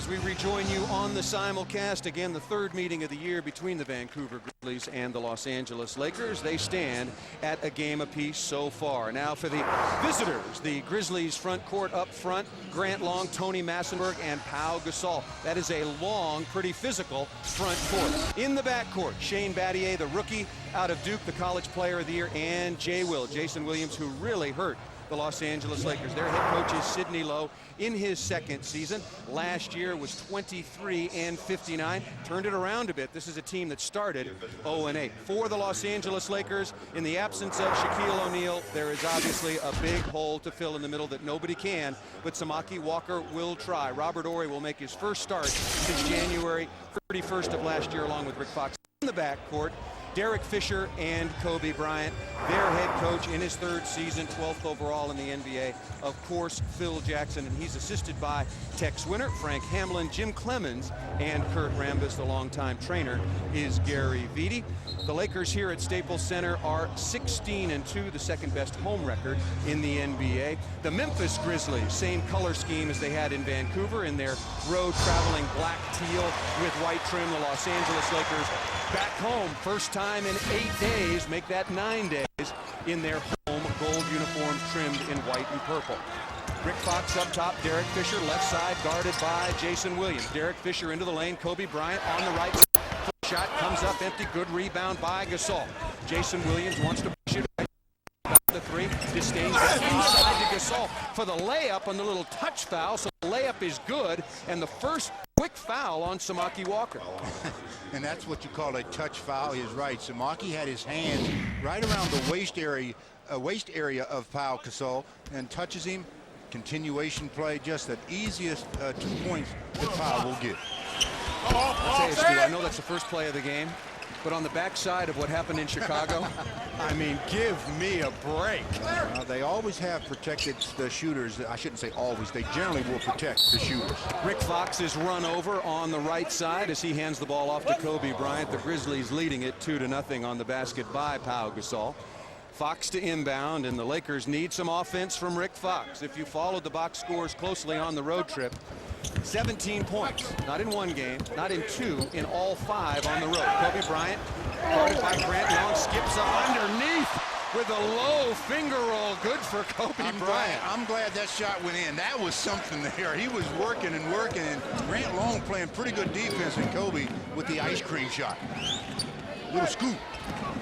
as we rejoin you on the simulcast. Again, the third meeting of the year between the Vancouver Grizzlies and the Los Angeles Lakers. They stand at a game apiece so far. Now for the visitors, the Grizzlies front court up front, Grant Long, Tony Massenberg, and Pau Gasol. That is a long, pretty physical front court. In the backcourt, Shane Battier, the rookie out of Duke, the college player of the year, and Jason Williams, who really hurt the Los Angeles Lakers. Their head coach is Sidney Lowe in his second season. Last year was 23-59. Turned it around a bit. This is a team that started 0-8. For the Los Angeles Lakers, in the absence of Shaquille O'Neal, there is obviously a big hole to fill in the middle that nobody can, but Samaki Walker will try. Robert Horry will make his first start since January 31st of last year, along with Rick Fox. In the backcourt, Derek Fisher and Kobe Bryant, their head coach in his third season, 12th overall in the NBA. Of course, Phil Jackson, and he's assisted by Tex Winter, Frank Hamlin, Jim Clemens, and Kurt Rambis. The longtime trainer is Gary Vitti. The Lakers here at Staples Center are 16-2, the second best home record in the NBA. The Memphis Grizzlies, same color scheme as they had in Vancouver in their road traveling black teal with white trim. The Los Angeles Lakers back home, first time in 8 days, make that 9 days, in their home gold uniforms trimmed in white and purple. Rick Fox up top, Derek Fisher left side guarded by Jason Williams. Derek Fisher into the lane, Kobe Bryant on the right side. Shot comes up empty, good rebound by Gasol. Jason Williams wants to push it right about the three. Disdain inside to Gasol for the layup on the little touch foul, so the layup is good, and the first quick foul on Samaki Walker. And that's what you call a touch foul. He's right. Samaki had his hands right around the waist area of Pau Gasol and touches him. Continuation play, just the easiest 2 points that Pau will get. I'll tell you, Stu, I know that's the first play of the game, but on the backside of what happened in Chicago, I mean, give me a break. They always have protected the shooters. I shouldn't say always. They generally will protect the shooters. Rick Fox is run over on the right side as he hands the ball off to Kobe Bryant. The Grizzlies leading it 2-0 on the basket by Pau Gasol. Fox to inbound, and the Lakers need some offense from Rick Fox. If you followed the box scores closely on the road trip, 17 points, not in one game, not in two, in all 5 on the road. Kobe Bryant, guarded by Grant Long, skips up underneath with a low finger roll. Good for Kobe Bryant. I'm glad that shot went in. That was something there. He was working and working, and Grant Long playing pretty good defense, and Kobe with the ice cream shot. Little scoop.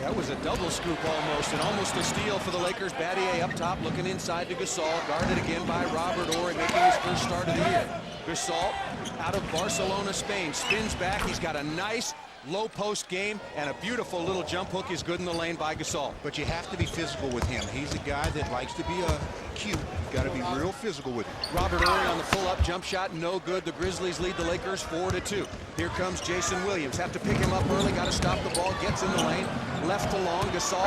That was a double scoop almost, and almost a steal for the Lakers. Battier up top, looking inside to Gasol, guarded again by Robert Horry, making his first start of the year. Gasol out of Barcelona, Spain, spins back. He's got a nice low post game, and a beautiful little jump hook is good in the lane by Gasol. But you have to be physical with him. He's a guy that likes to be cute. Got to be real physical with him. Robert Horry on the pull-up jump shot, no good. The Grizzlies lead the Lakers 4-2. Here comes Jason Williams. Have to pick him up early. Got to stop the ball. Gets in the lane. Left to Long. Gasol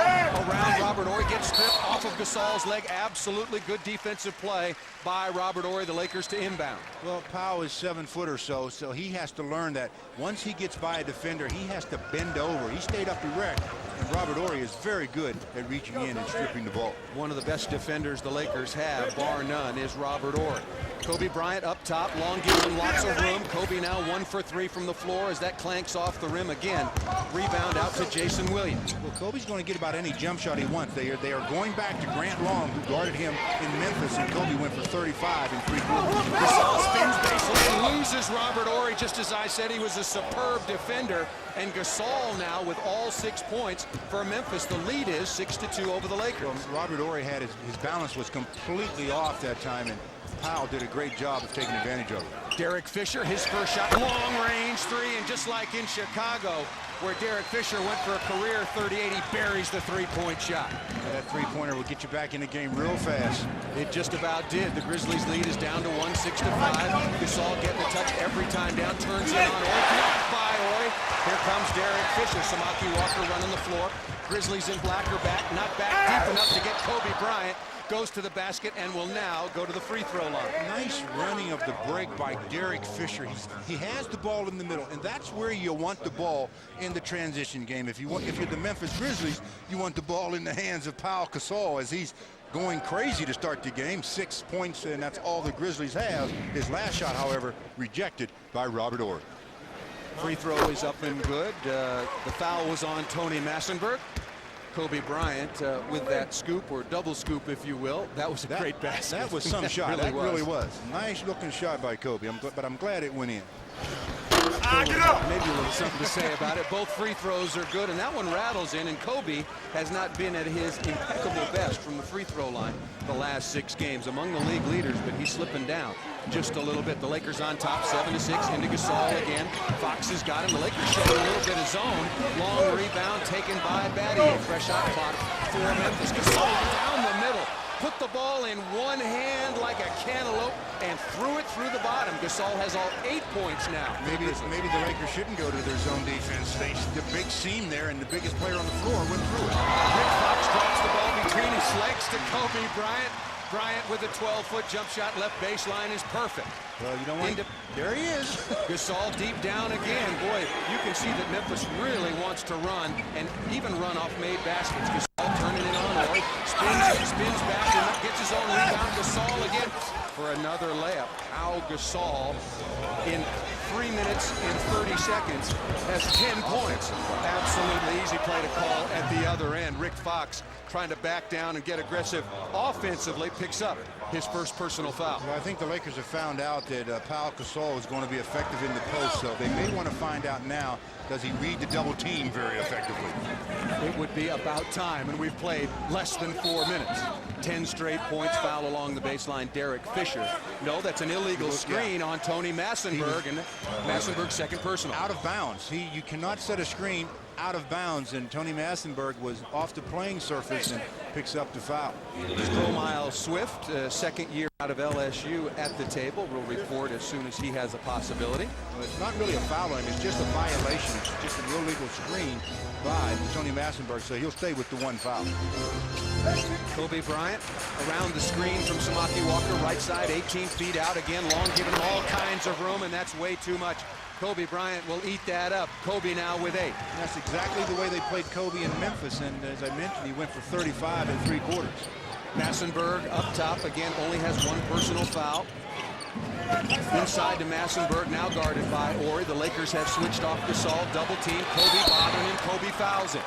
around Robert Horry. Gets stripped off of Gasol's leg. Absolutely good defensive play by Robert Horry. The Lakers to inbound. Well, Pau is 7 foot or so he has to learn that once he gets by a defender, he has to bend over. He stayed up erect, and Robert Horry is very good at reaching in and stripping the ball. One of the best defenders the Lakers have, bar none, is Robert Horry. Kobe Bryant up top. Long gives him lots of room. Kobe now 1 for 3 from the floor as that clanks off the rim again. Rebound out to Jason Williams. Well, Kobe's going to get about any jump shot he wants. They are going back to Grant Long, who guarded him in Memphis, and Kobe went for 35 in 3 quarters. Gasol spins baseline, loses Robert Horry. Just as I said, he was a superb defender. And Gasol now with all 6 points for Memphis. The lead is 6-2 over the Lakers. Well, Robert Horry had his balance was completely off that time, and Pau did a great job of taking advantage of it. Derek Fisher, his first shot, long range 3, and just like in Chicago, where Derek Fisher went for a career 38, he buries the 3-point shot. Yeah, that 3-pointer will get you back in the game real fast. It just about did. The Grizzlies lead is down to 6-5. Gasol getting a touch every time down, turns it on. Blocked by Horry. Here comes Derek Fisher. Samaki Walker running the floor. Grizzlies in black are back, not back deep enough to get Kobe Bryant. Goes to the basket and will now go to the free throw line. Nice running of the break by Derek Fisher. He has the ball in the middle, and that's where you want the ball in the transition game. If you're the Memphis Grizzlies, you want the ball in the hands of Pau Gasol as he's going crazy to start the game. 6 points, and that's all the Grizzlies have. His last shot, however, rejected by Robert Horry. Free throw is up and good. The foul was on Tony Massenburg. Kobe Bryant with that scoop, or double scoop, if you will. That was a great basket. That was some shot. That really was. Nice looking shot by Kobe, but I'm glad it went in. Maybe a little something to say about it. Both free throws are good, and that one rattles in, and Kobe has not been at his impeccable best from the free throw line the last 6 games. Among the league leaders, but he's slipping down just a little bit. The Lakers on top, 7-6, into Gasol again. Fox has got him. The Lakers showing a little bit of zone. Long rebound taken by Battier. Fresh shot clock for Memphis. Gasol down the middle. Put the ball in one hand like a cantaloupe and threw it through the bottom. Gasol has all 8 points now. Maybe the Lakers shouldn't go to their zone defense. The big seam there, and the biggest player on the floor went through it. Rick Fox drops the ball between his legs to Kobe Bryant. Bryant with a 12-foot jump shot, left baseline is perfect. Well, you know what? There he is. Gasol deep down again. Boy, you can see that Memphis really wants to run and even run off made baskets. Gasol turning it on. Roy spins back and gets his own rebound. Gasol again for another layup. Pau Gasol in 3 minutes and 30 seconds has 10 points. Absolutely easy play to call at the other end. Rick Fox trying to back down and get aggressive offensively, picks up his first personal foul. Well, I think the Lakers have found out that Pau Gasol is going to be effective in the post, so they may want to find out now, does he read the double team very effectively? It would be about time, and we've played less than 4 minutes. 10 straight points, foul along the baseline. Derek Fisher. No, that's an illegal screen on Tony Massenburg, and Massenburg's second personal. Out of bounds. You cannot set a screen out of bounds, and Tony Massenburg was off the playing surface and picks up the foul. Stromile Swift, second year out of LSU at the table, will report as soon as he has a possibility. Well, it's not really a foul on him, it's just a violation. It's just an illegal screen by Tony Massenburg, so he'll stay with the 1 foul. Kobe Bryant around the screen from Samaki Walker, right side, 18 feet out again, long, giving him all kinds of room, and that's way too much. Kobe Bryant will eat that up. Kobe now with 8. That's exactly the way they played Kobe in Memphis, and as I mentioned, he went for 35 in 3 quarters. Massenburg up top again, only has 1 personal foul. Inside to Massenburg, now guarded by Horry. The Lakers have switched off Gasol, double team. Kobe bothering him. Kobe fouls it.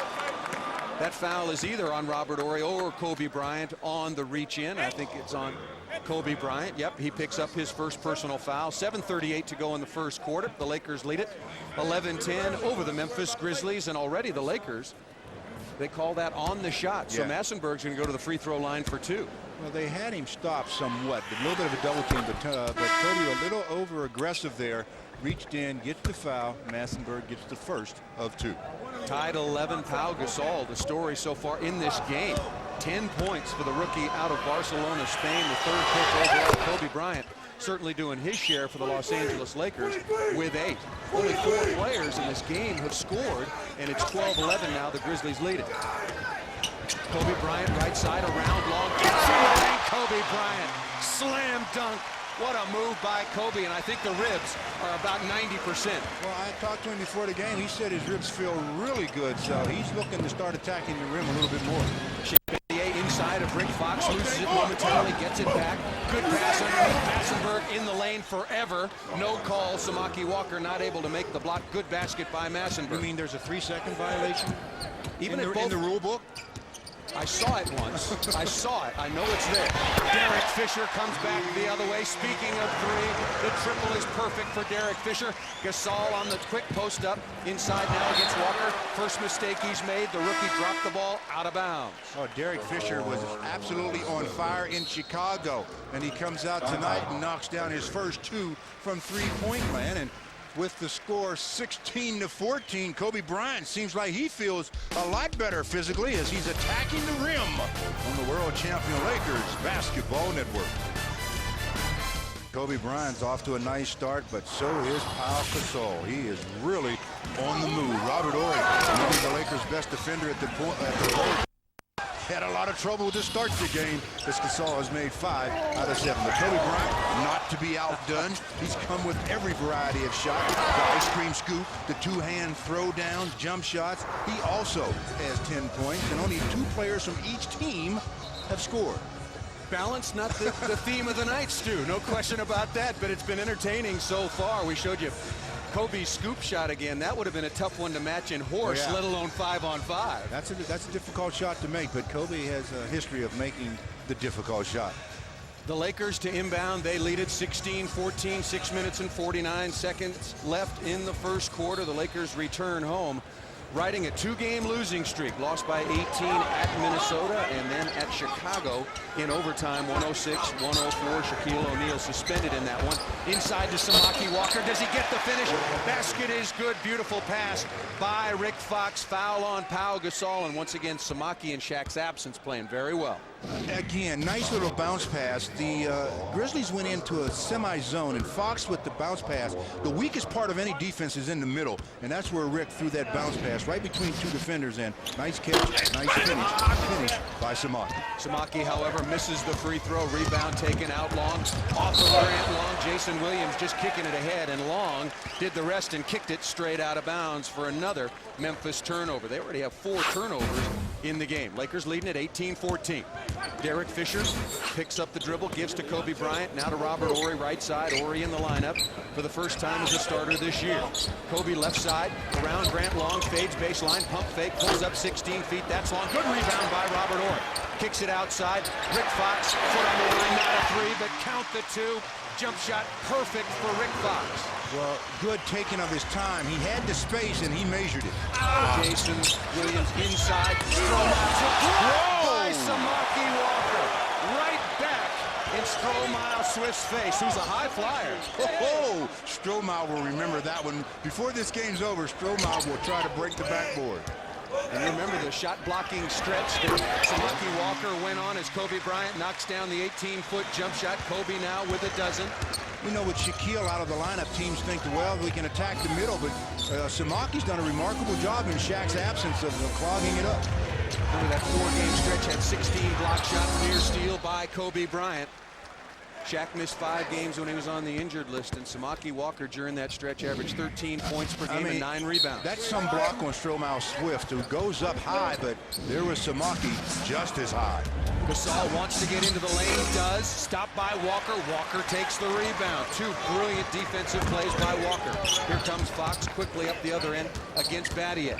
That foul is either on Robert Horry or Kobe Bryant on the reach in. I think it's on Kobe Bryant. Yep, he picks up his first personal foul. 7:38 to go in the first quarter. The Lakers lead it 11-10 over the Memphis Grizzlies, and already the Lakers, they call that on the shot. So Massenburg's going to go to the free throw line for 2. Well, they had him stopped somewhat, a little bit of a double team, but Kobe a little over aggressive there. Reached in, gets the foul. Massenburg gets the first of 2. Tied 11, Pau Gasol. The story so far in this game. 10 points for the rookie out of Barcelona, Spain. The 3rd pick overall. Kobe Bryant certainly doing his share for the Los Angeles Lakers with 8. Only 4 players in this game have scored, and it's 12-11 now. The Grizzlies lead it. Kobe Bryant right side around long. Kobe Bryant slam dunk. What a move by Kobe, and I think the ribs are about 90%. Well, I talked to him before the game. He said his ribs feel really good, so he's looking to start attacking the rim a little bit more. Inside of Rick Fox, loses it momentarily, gets it back. Good pass underneath. Massenburg in the lane forever. No call. Samaki Walker not able to make the block. Good basket by Massenburg. You mean there's a 3-second violation? Even in the rule book? I saw it once. I saw it. I know it's there. Derek Fisher comes back the other way. Speaking of 3, the triple is perfect for Derek Fisher. Gasol on the quick post up. Inside now against Walker. First mistake he's made. The rookie dropped the ball out of bounds. Oh, Derek Fisher was absolutely on fire in Chicago. And he comes out tonight and knocks down his first 2 from 3-point land. And with the score 16-14, Kobe Bryant seems like he feels a lot better physically as he's attacking the rim on the world champion Lakers Basketball Network. Kobe Bryant's off to a nice start, but so is Pau Gasol. He is really on the move. Robert Horry, maybe the Lakers' best defender at the point. Had a lot of trouble to start the game as Gasol has made 5 out of 7. But Kobe Bryant, not to be outdone, he's come with every variety of shots. The ice cream scoop, the 2-hand throw downs, jump shots. He also has 10 points, and only 2 players from each team have scored. Balance, not the theme of the night, Stu. No question about that, but it's been entertaining so far. We showed you Kobe's scoop shot again. That would have been a tough one to match in horse, let alone 5-on-5. That's a difficult shot to make, but Kobe has a history of making the difficult shot. The Lakers to inbound. They lead it 16-14, 6 minutes and 49 seconds left in the first quarter. The Lakers return home, riding a 2-game losing streak, lost by 18 at Minnesota and then at Chicago in overtime, 106-104. Shaquille O'Neal suspended in that one. Inside to Samaki Walker. Does he get the finish? Basket is good. Beautiful pass by Rick Fox. Foul on Pau Gasol, and once again Samaki in Shaq's absence playing very well. Again, nice little bounce pass. The Grizzlies went into a semi-zone, and Fox with the bounce pass. The weakest part of any defense is in the middle, and that's where Rick threw that bounce pass right between two defenders. And nice catch, nice finish by Samaki. Samaki, however, misses the free throw. Rebound taken out Long. Off of Grant Long. Jason Williams just kicking it ahead, and Long did the rest and kicked it straight out of bounds for another Memphis turnover. They already have 4 turnovers in the game. Lakers leading at 18-14. Derek Fisher picks up the dribble, gives to Kobe Bryant, now to Robert Horry, right side. Horry in the lineup for the first time as a starter this year. Kobe left side, around Grant Long, fades baseline, pump fake, pulls up 16 feet. That's Long. Good rebound by Robert Horry. Kicks it outside. Rick Fox, foot on the line, not a 3, but count the 2. Jump shot perfect for Rick Fox. Well, good taking of his time. He had the space and he measured it. Jason Williams inside. By Samaki Walker. Right back in Strohmeyer Swift's face, who's a high flyer. Oh, Strohmeyer will remember that one. Before this game's over, Strohmeyer will try to break the backboard. And you remember the shot blocking stretch that Samaki Walker went on as Kobe Bryant knocks down the 18-foot jump shot. Kobe now with a dozen. You know, with Shaquille out of the lineup, teams think, well, we can attack the middle, but Samaki's done a remarkable job in Shaq's absence of clogging it up. Remember that 4-game stretch had 16 block shots, near steal by Kobe Bryant. Shaq missed 5 games when he was on the injured list, and Samaki Walker during that stretch averaged 13 points per game and 9 rebounds. That's some block on Strohmeyer Swift, who goes up high, but there was Samaki just as high. Gasol wants to get into the lane, does. Stopped by Walker. Walker takes the rebound. 2 brilliant defensive plays by Walker. Here comes Fox quickly up the other end against Battier.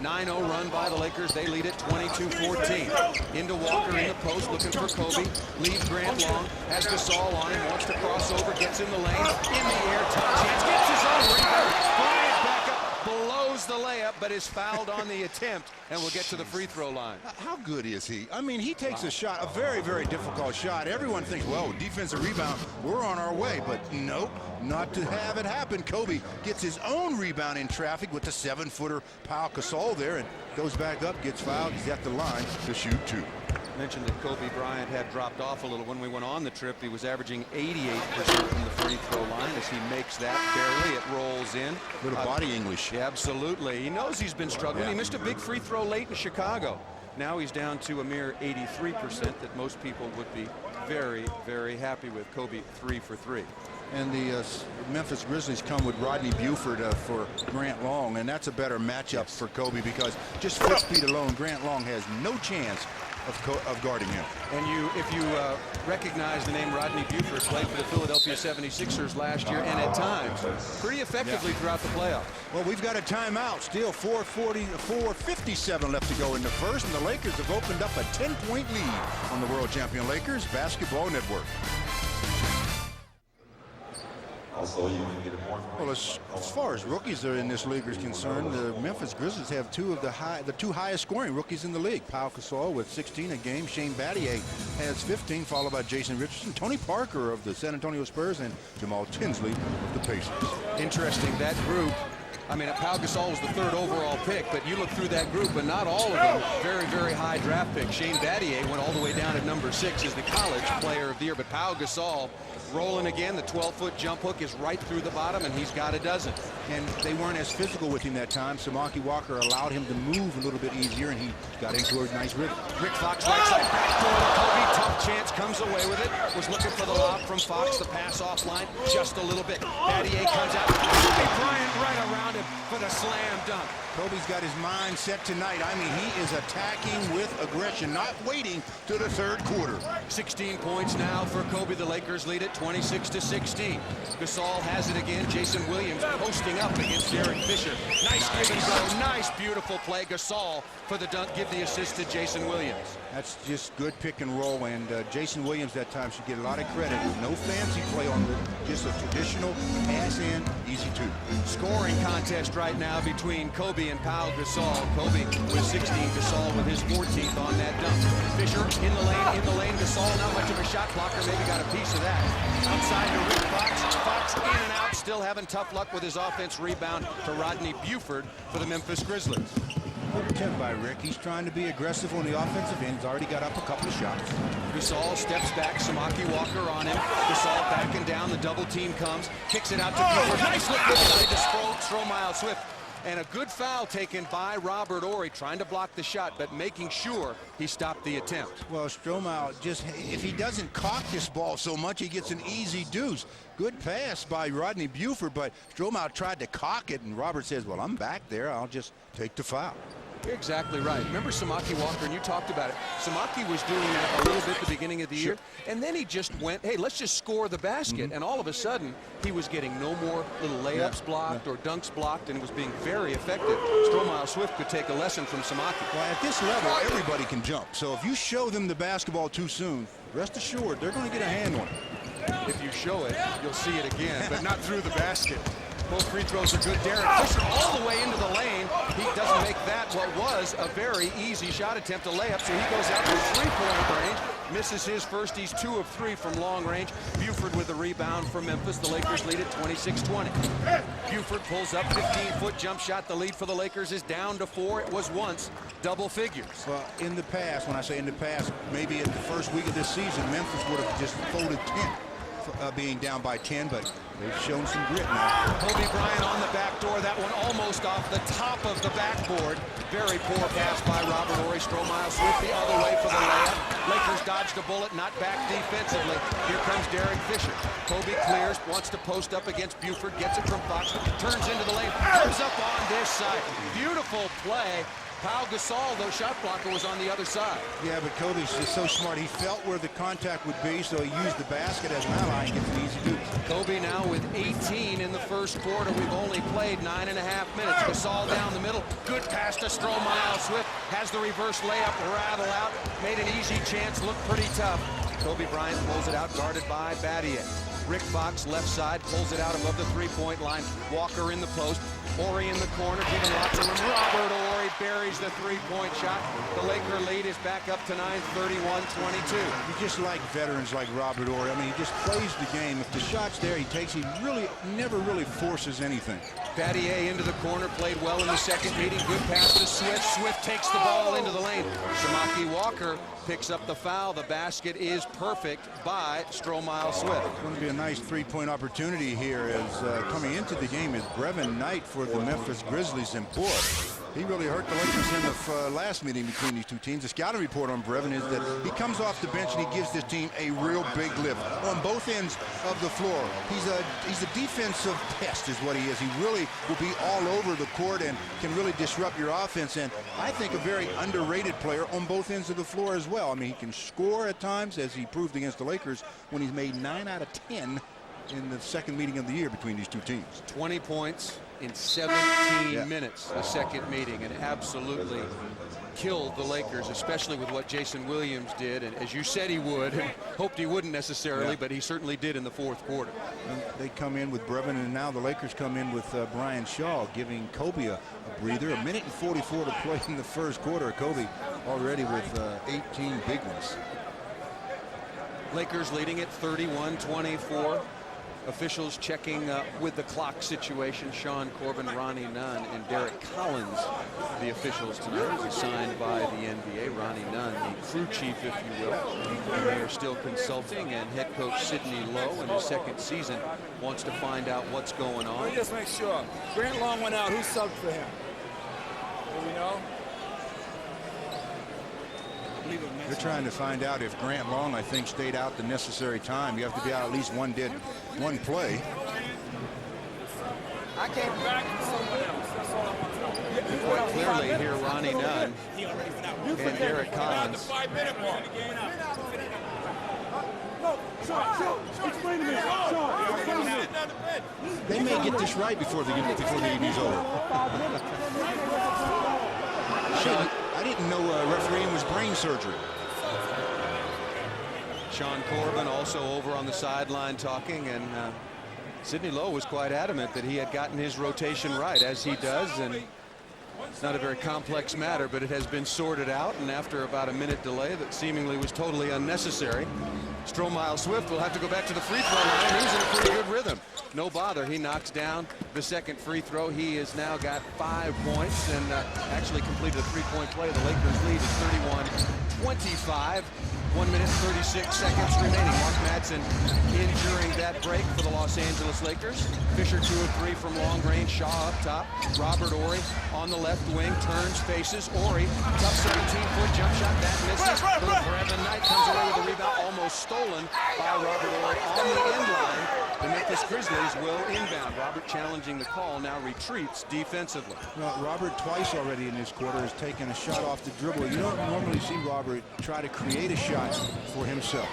9-0 run by the Lakers. They lead it 22-14. Into Walker in the post, looking for Kobe. Leaves Grant Long, has Gasol on him, wants to cross over, gets in the lane, in the air, tough chance, gets his own rebound. Bryant back up, blows the layup, but is fouled on the attempt, and will get to the free throw line. How good is he? I mean, he takes a shot, a very, very difficult shot. Everyone thinks, well, defensive rebound, we're on our way, but nope, not to have it happen. Kobe gets his own rebound in traffic with the 7-footer Pau Gasol there, and goes back up, gets fouled. He's at the line to shoot 2. Mentioned that Kobe Bryant had dropped off a little when we went on the trip. He was averaging 88% from the free throw line. As he makes that barely, it rolls in. Little body English. Yeah, absolutely. He knows he's been struggling. He missed a big free throw late in Chicago. Now he's down to a mere 83% that most people would be very, very happy with. Kobe 3 for 3. And the Memphis Grizzlies come with Rodney Buford for Grant Long, and that's a better matchup for Kobe because just foot speed alone, Grant Long has no chance of guarding him. And if you recognize the name Rodney Buford, played for the Philadelphia 76ers last year, and at times pretty effectively throughout the playoffs. Well, we've got a timeout. Still 4:57 left to go in the first, and the Lakers have opened up a 10-point lead on the world champion Lakers Basketball Network. Also, you can get more. Well, as far as rookies are in this league is concerned, the Memphis Grizzlies have the 2 highest scoring rookies in the league. Pau Gasol with 16 a game. Shane Battier has 15, followed by Jason Richardson, Tony Parker of the San Antonio Spurs, and Jamal Tinsley of the Pacers. Interesting, that group. I mean, Pau Gasol was the 3rd overall pick, but you look through that group, and not all of them very, very high draft picks. Shane Battier went all the way down at number 6 as the college player of the year, but Pau Gasol rolling again. The 12-foot jump hook is right through the bottom, and he's got a dozen. And they weren't as physical with him that time. Samaki Walker allowed him to move a little bit easier, and he got into a nice rhythm. Rick Fox right side, backdoor to Kobe. Tough chance, comes away with it. Was looking for the lob from Fox. The pass offline just a little bit. Battier comes out. Kobe Bryant right around him for the slam dunk. Kobe Kobe's got his mind set tonight. I mean, he is attacking with aggression, not waiting to the third quarter. 16 points now for Kobe. The Lakers lead it 26-16. Gasol has it again. Jason Williams posting up against Derek Fisher. Nice give and go. Nice, beautiful play. Gasol for the dunk. Give the assist to Jason Williams. That's just good pick and roll, and Jason Williams that time should get a lot of credit. No fancy play on the, just a traditional pass in, easy two. Scoring contest right now between Kobe and Pau Gasol. Kobe with 16, Gasol with his 14th on that dunk. Fisher in the lane, Gasol not much of a shot blocker, maybe got a piece of that. Outside to Rick Fox, Fox in and out, still having tough luck with his offense. Rebound to Rodney Buford for the Memphis Grizzlies. Good attempt by Rick. He's trying to be aggressive on the offensive end. He's already got up a couple of shots. Gasol steps back, Samaki Walker on him. Gasol backing down, the double team comes, kicks it out to Buford. Nice look inside to Stromile Swift. And a good foul taken by Robert Horry, trying to block the shot, but making sure he stopped the attempt. Well, Stromile, just if he doesn't cock this ball so much, he gets an easy deuce. Good pass by Rodney Buford, but Stromile tried to cock it, and Robert says, well, I'm back there. I'll just take the foul. You're exactly right. Remember Samaki Walker, and you talked about it. Samaki was doing that a little bit at the beginning of the year, and then he just went, hey, let's just score the basket. And all of a sudden, he was getting no more little layups blocked or dunks blocked, and it was being very effective. Stromile Swift could take a lesson from Samaki. Well, at this level, everybody can jump. So if you show them the basketball too soon, rest assured, they're going to get a hand on it. If you show it, you'll see it again, but not through the basket. Both free throws are good. Derek Fisher all the way into the lane. He doesn't make that what was a very easy shot attempt, a layup, so he goes out to three-point range. Misses his first. He's 2 of 3 from long range. Buford with the rebound for Memphis. The Lakers lead it 26-20. Buford pulls up, 15-foot jump shot. The lead for the Lakers is down to 4. It was once double figures. Well, in the past, when I say in the past, maybe in the first week of this season, Memphis would have just folded 10. Being down by 10, but they've shown some grit now. Kobe Bryant on the back door. That one almost off the top of the backboard. Very poor pass by Robert Horry. Stromile Swift the other way for the layup. Lakers dodged a bullet, not back defensively. Here comes Derek Fisher. Kobe clears, wants to post up against Buford, gets it from Fox, turns into the lane, comes up on this side. Beautiful play. Pau Gasol, though, shot blocker, was on the other side. Yeah, but Kobe's just so smart. He felt where the contact would be, so he used the basket as an ally and gets an easy deuce. Kobe now with 18 in the first quarter. We've only played 9.5 minutes. Gasol down the middle. Good pass to Stromile Swift. Has the reverse layup rattle out. Made an easy chance. Looked pretty tough. Kobe Bryant pulls it out, guarded by Battier. Rick Fox, left side, pulls it out above the three-point line. Walker in the post. Horry in the corner, giving lots of room. Robert Horry buries the three-point shot. The Laker lead is back up to 9, 31-22. You just like veterans like Robert Horry. I mean, he just plays the game. If the shot's there, he takes. He really never really forces anything. Battier into the corner, played well in the second meeting. Good pass to Swift. Swift takes the ball into the lane. Samaki Walker picks up the foul. The basket is perfect by Stromile Swift. It's going to be a nice three-point opportunity here as coming into the game is Brevin Knight for the Memphis Grizzlies. And boy, he really hurt the Lakers in the last meeting between these two teams. The scouting report on Brevin is that he comes off the bench and he gives this team a real big lift on both ends of the floor. He's a defensive pest is what he is. He really will be all over the court and can really disrupt your offense. And I think a very underrated player on both ends of the floor as well. I mean, he can score at times, as he proved against the Lakers when he's made 9 out of 10 in the second meeting of the year between these two teams. 20 points in 17 minutes, the second meeting, and absolutely killed the Lakers, especially with what Jason Williams did, and as you said he would, and hoped he wouldn't necessarily, but he certainly did in the fourth quarter. And they come in with Brevin, and now the Lakers come in with Brian Shaw, giving Kobe a breather. 1:44 to play in the first quarter. Kobe already with 18 big ones. Lakers leading at 31-24. Officials checking with the clock situation. Sean Corbin, Ronnie Nunn, and Derek Collins, the officials tonight, is assigned by the NBA. Ronnie Nunn, the crew chief, if you will. And they are still consulting, and head coach Sidney Lowe, in his second season, wants to find out what's going on. Let me just make sure. Grant Long went out. Who subbed for him? Do we know? They're trying to find out if Grant Long, I think, stayed out the necessary time. You have to be out at least one play. I came back to someone else. That's all I want to know. Quite clearly here, Ronnie Nunn and Derek Collins. 5-minute mark. They may get this right before the evening's over. I didn't know refereeing was brain surgery. Sean Corbin also over on the sideline talking, and Sidney Lowe was quite adamant that he had gotten his rotation right, as he does, and it's not a very complex matter, but it has been sorted out, and after about a minute delay that seemingly was totally unnecessary, Stromile Swift will have to go back to the free throw line. He's in a pretty good rhythm. No bother. He knocks down the second free throw. He has now got 5 points and actually completed a three-point play. The Lakers lead is 31-25. 1 minute 36 seconds remaining. Mark Madsen in during that break for the Los Angeles Lakers. Fisher 2 of 3 from long range. Shaw up top. Robert Horry on the left wing, turns, faces. Horry, tough 17-foot jump shot, that misses. Brevin Knight comes away with a rebound, almost stolen by Robert Horry on the end line. The Memphis Grizzlies will inbound. Robert challenging the call, now retreats defensively. Well, Robert twice already in this quarter has taken a shot off the dribble. You don't normally see Robert try to create a shot for himself.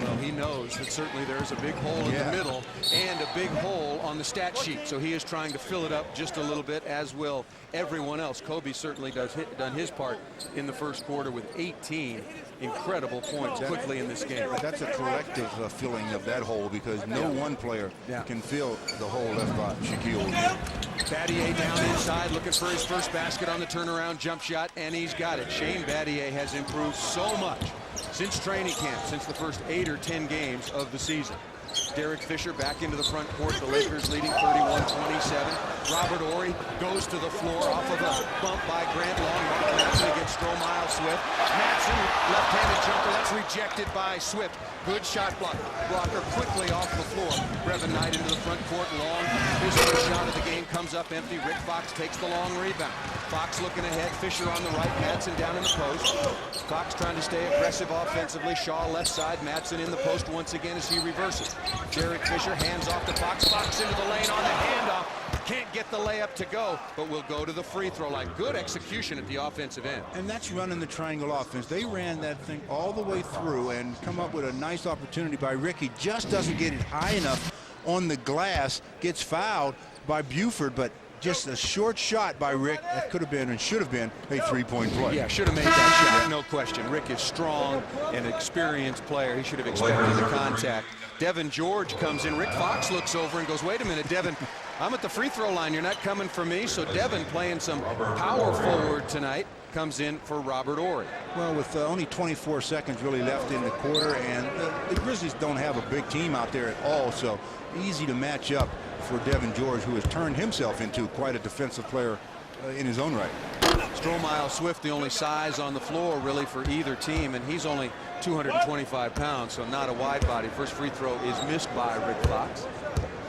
Well, he knows that certainly there's a big hole in the middle and a big hole on the stat sheet, so he is trying to fill it up just a little bit, as will everyone else. Kobe certainly done his part in the first quarter with 18 incredible points quickly in this game. That's a collective filling of that hole, because no one player can fill the hole left by Shaquille O'Neal. Battier down inside looking for his first basket on the turnaround jump shot, and he's got it. Shane Battier has improved so much since training camp, since the first 8 or 10 games of the season. Derek Fisher back into the front court. The Lakers leading 31-27. Robert Horry goes to the floor off of a bump by Grant Long. Mark Madsen against Stromile Swift. Madsen, left-handed jumper. That's rejected by Swift. Good shot blocker quickly off the floor. Brevin Knight into the front court. Long, his first shot of the game comes up empty. Rick Fox takes the long rebound. Fox looking ahead. Fisher on the right. Madsen down in the post. Fox trying to stay aggressive offensively. Shaw left side. Madsen in the post once again as he reverses. Derek Fisher hands off to Fox. Fox into the lane on the handoff. Can't get the layup to go, but will go to the free throw line. Good execution at the offensive end. And that's running the triangle offense. They ran that thing all the way through and come up with a nice opportunity by Rick. He just doesn't get it high enough on the glass. Gets fouled by Buford, but just a short shot by Rick. That could have been and should have been a three-point play. Yeah, should have made that shot, no question. Rick is strong and experienced player. He should have expected the contact. Devin George comes in. Rick Fox looks over and goes, wait a minute, Devin, I'm at the free throw line. You're not coming for me. So Devin, playing some power forward tonight, comes in for Robert Horry. Well, with only 24 seconds really left in the quarter, and the Grizzlies don't have a big team out there at all, so easy to match up for Devin George, who has turned himself into quite a defensive player in his own right. Stromile Swift, the only size on the floor really for either team, and he's only 225 pounds, so not a wide body. First free throw is missed by Rick Fox.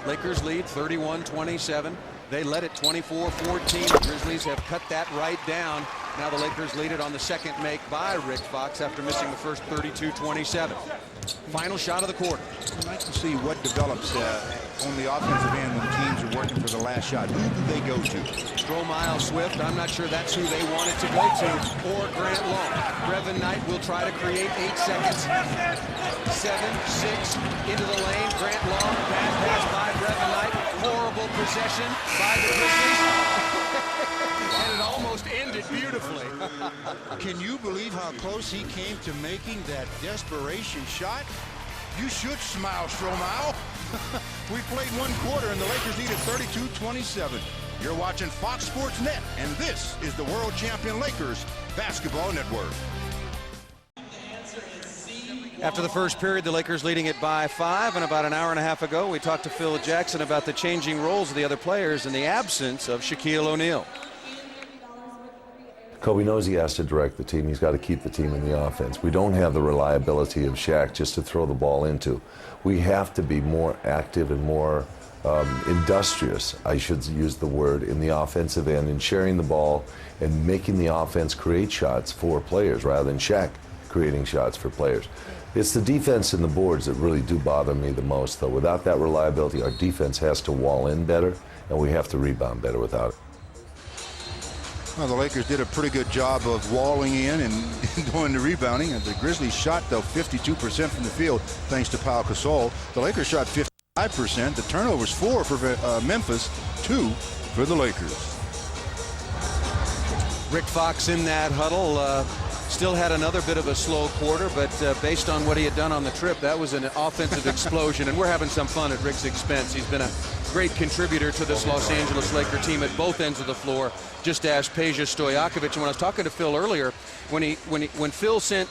Lakers lead 31-27. They led it 24-14. The Grizzlies have cut that right down. Now the Lakers lead it on the second make by Rick Fox after missing the first 32-27. Final shot of the quarter. I'd like to see what develops on the offensive end when teams are working for the last shot. Who do they go to? Stromile Swift, I'm not sure that's who they wanted to go to, or Grant Long. Brevin Knight will try to create 8 seconds. 7, 6, into the lane. Grant Long, bad pass by Brevin Knight. Horrible possession by the Grizzlies. And it almost ended beautifully. Can you believe how close he came to making that desperation shot? You should smile, Stromile. We played one quarter and the Lakers lead at 32-27. You're watching Fox Sports Net, and this is the world champion Lakers Basketball Network. After the first period, the Lakers leading it by 5, and about an hour and a half ago, we talked to Phil Jackson about the changing roles of the other players and the absence of Shaquille O'Neal. Kobe knows he has to direct the team. He's got to keep the team in the offense. We don't have the reliability of Shaq just to throw the ball into. We have to be more active and more industrious, I should use the word, in the offensive end, in sharing the ball and making the offense create shots for players rather than Shaq creating shots for players. It's the defense and the boards that really do bother me the most, though. Without that reliability, our defense has to wall in better, and we have to rebound better without it. Well, the Lakers did a pretty good job of walling in and doing the rebounding. And the Grizzlies shot, though, 52% from the field, thanks to Pau Gasol. The Lakers shot 55%. The turnovers 4 for Memphis, 2 for the Lakers. Rick Fox in that huddle still had another bit of a slow quarter, but based on what he had done on the trip, that was an offensive explosion, and we're having some fun at Rick's expense. He's been a great contributor to this Los Angeles Laker team at both ends of the floor, just as Peja Stojakovic. And when I was talking to Phil earlier, when Phil sent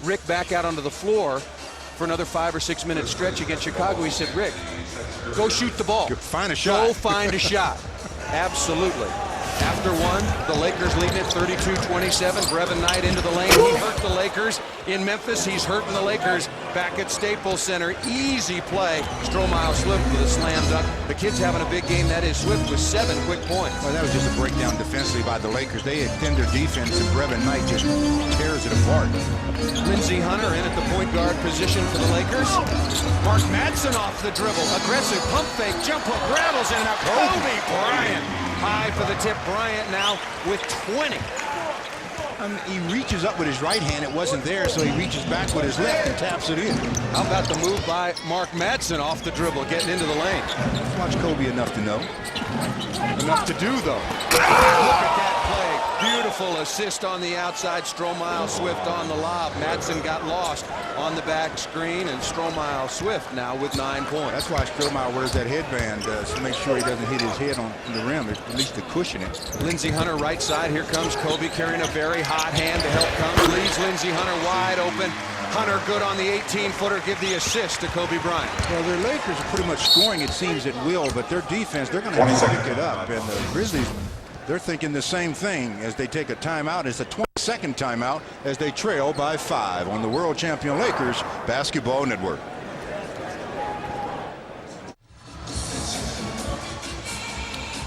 Rick back out onto the floor for another 5 or 6 minute stretch against Chicago, he said, Rick, go shoot the ball. Find a shot. Go find a shot. Absolutely. After one, the Lakers leading it 32-27. Brevin Knight into the lane. He hurt the Lakers in Memphis. He's hurting the Lakers back at Staples Center. Easy play. Stromile Swift with a slam dunk. The kid's having a big game. That is Swift with 7 quick points. Well, that was just a breakdown defensively by the Lakers. They extend their defense, and Brevin Knight just tears it apart. Lindsey Hunter in at the point guard position for the Lakers. Mark Madsen off the dribble. Aggressive pump fake. Jump hook. Rattles in and out. Kobe Bryant. High for the tip. Bryant now with 20. He reaches up with his right hand. It wasn't there, so he reaches back with his left and taps it in. How about the move by Mark Madsen off the dribble, getting into the lane? Watch Kobe enough to know. Enough to do, though. Look at that play. Beautiful assist on the outside. Stromile Swift on the lob. Madsen got lost on the back screen, and Stromile Swift now with 9 points. That's why Stromile wears that headband to make sure he doesn't hit his head on the rim, at least to cushion it. Lindsey Hunter right side. Here comes Kobe carrying a very hot hand to help come. Leaves Lindsey Hunter wide open. Hunter good on the 18-footer. Give the assist to Kobe Bryant. Well, their Lakers are pretty much scoring, it seems, at will, but their defense, they're going to have to pick it up. And the Grizzlies, they're thinking the same thing as they take a timeout. It's the 22nd timeout as they trail by 5 on the world champion Lakers Basketball Network.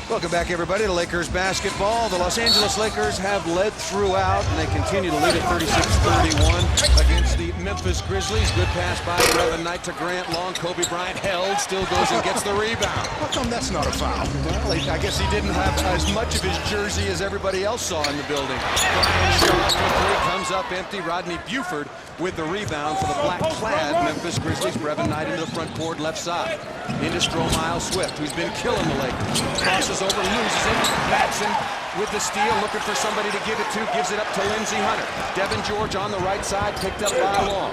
Welcome back, everybody, to Lakers basketball. The Los Angeles Lakers have led throughout, and they continue to lead at 36-31 against the Memphis Grizzlies. Good pass by Brevin Knight to Grant Long. Kobe Bryant held, still goes and gets the rebound. How come that's not a foul? Well, I guess he didn't have as much of his jersey as everybody else saw in the building. Brian Shaw for three, comes up empty. Rodney Buford with the rebound for the black-clad Memphis Grizzlies. Brevin Knight into the front court, left side. Into Stromile Swift, who's been killing the Lakers. Crosses over, loses it. Madsen with the steal, looking for somebody to give it to. Gives it up to Lindsey Hunter. Devin George on the right side, picked up by Long.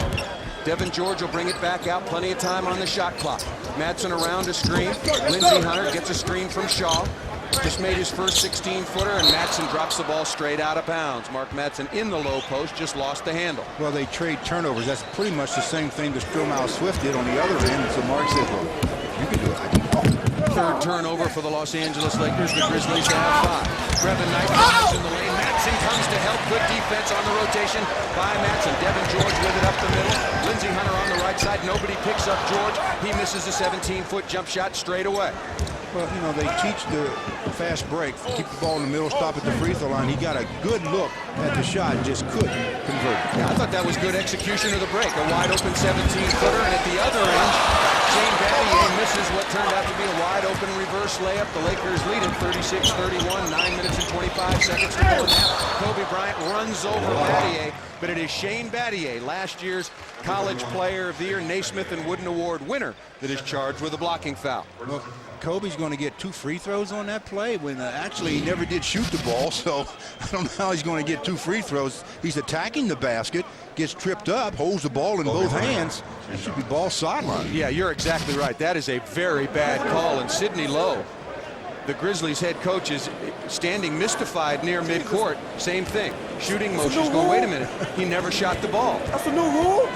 Devin George will bring it back out. Plenty of time on the shot clock. Madsen around a screen. Lindsey Hunter gets a screen from Shaw. Just made his first 16-footer, and Madsen drops the ball straight out of bounds. Mark Madsen in the low post, just lost the handle. Well, they trade turnovers. That's pretty much the same thing that Stromile Swift did on the other end. So Mark said, well, you can do it. I can. Third turnover for the Los Angeles Lakers. The Grizzlies have 5. Brevin Knight drives in the lane. Madsen comes to help. Good defense on the rotation by Madsen. Devin George with it up the middle. Lindsey Hunter on the right side. Nobody picks up George. He misses a 17-foot jump shot straight away. Well, you know, they teach the fast break. Keep the ball in the middle, stop at the free throw line. He got a good look at the shot, just couldn't convert. Yeah, I thought that was good execution of the break. A wide open 17-footer, and at the other end, Shane Battier misses what turned out to be a wide open reverse layup. The Lakers lead it 36-31, 9 minutes and 25 seconds to go in that. Kobe Bryant runs over Battier, but it is Shane Battier, last year's College Player of the Year, Naismith and Wooden Award winner, that is charged with a blocking foul. Well, Kobe's going to get 2 free throws on that play when actually he never did shoot the ball, so I don't know how he's going to get 2 free throws. He's attacking the basket, gets tripped up, holds the ball in both hands. That should be ball sideline. Yeah, you're exactly right. That is a very bad call, and Sidney Lowe, the Grizzlies head coach, is standing mystified near midcourt. Same thing. Shooting motions going, wait a minute, he never shot the ball. That's a new rule.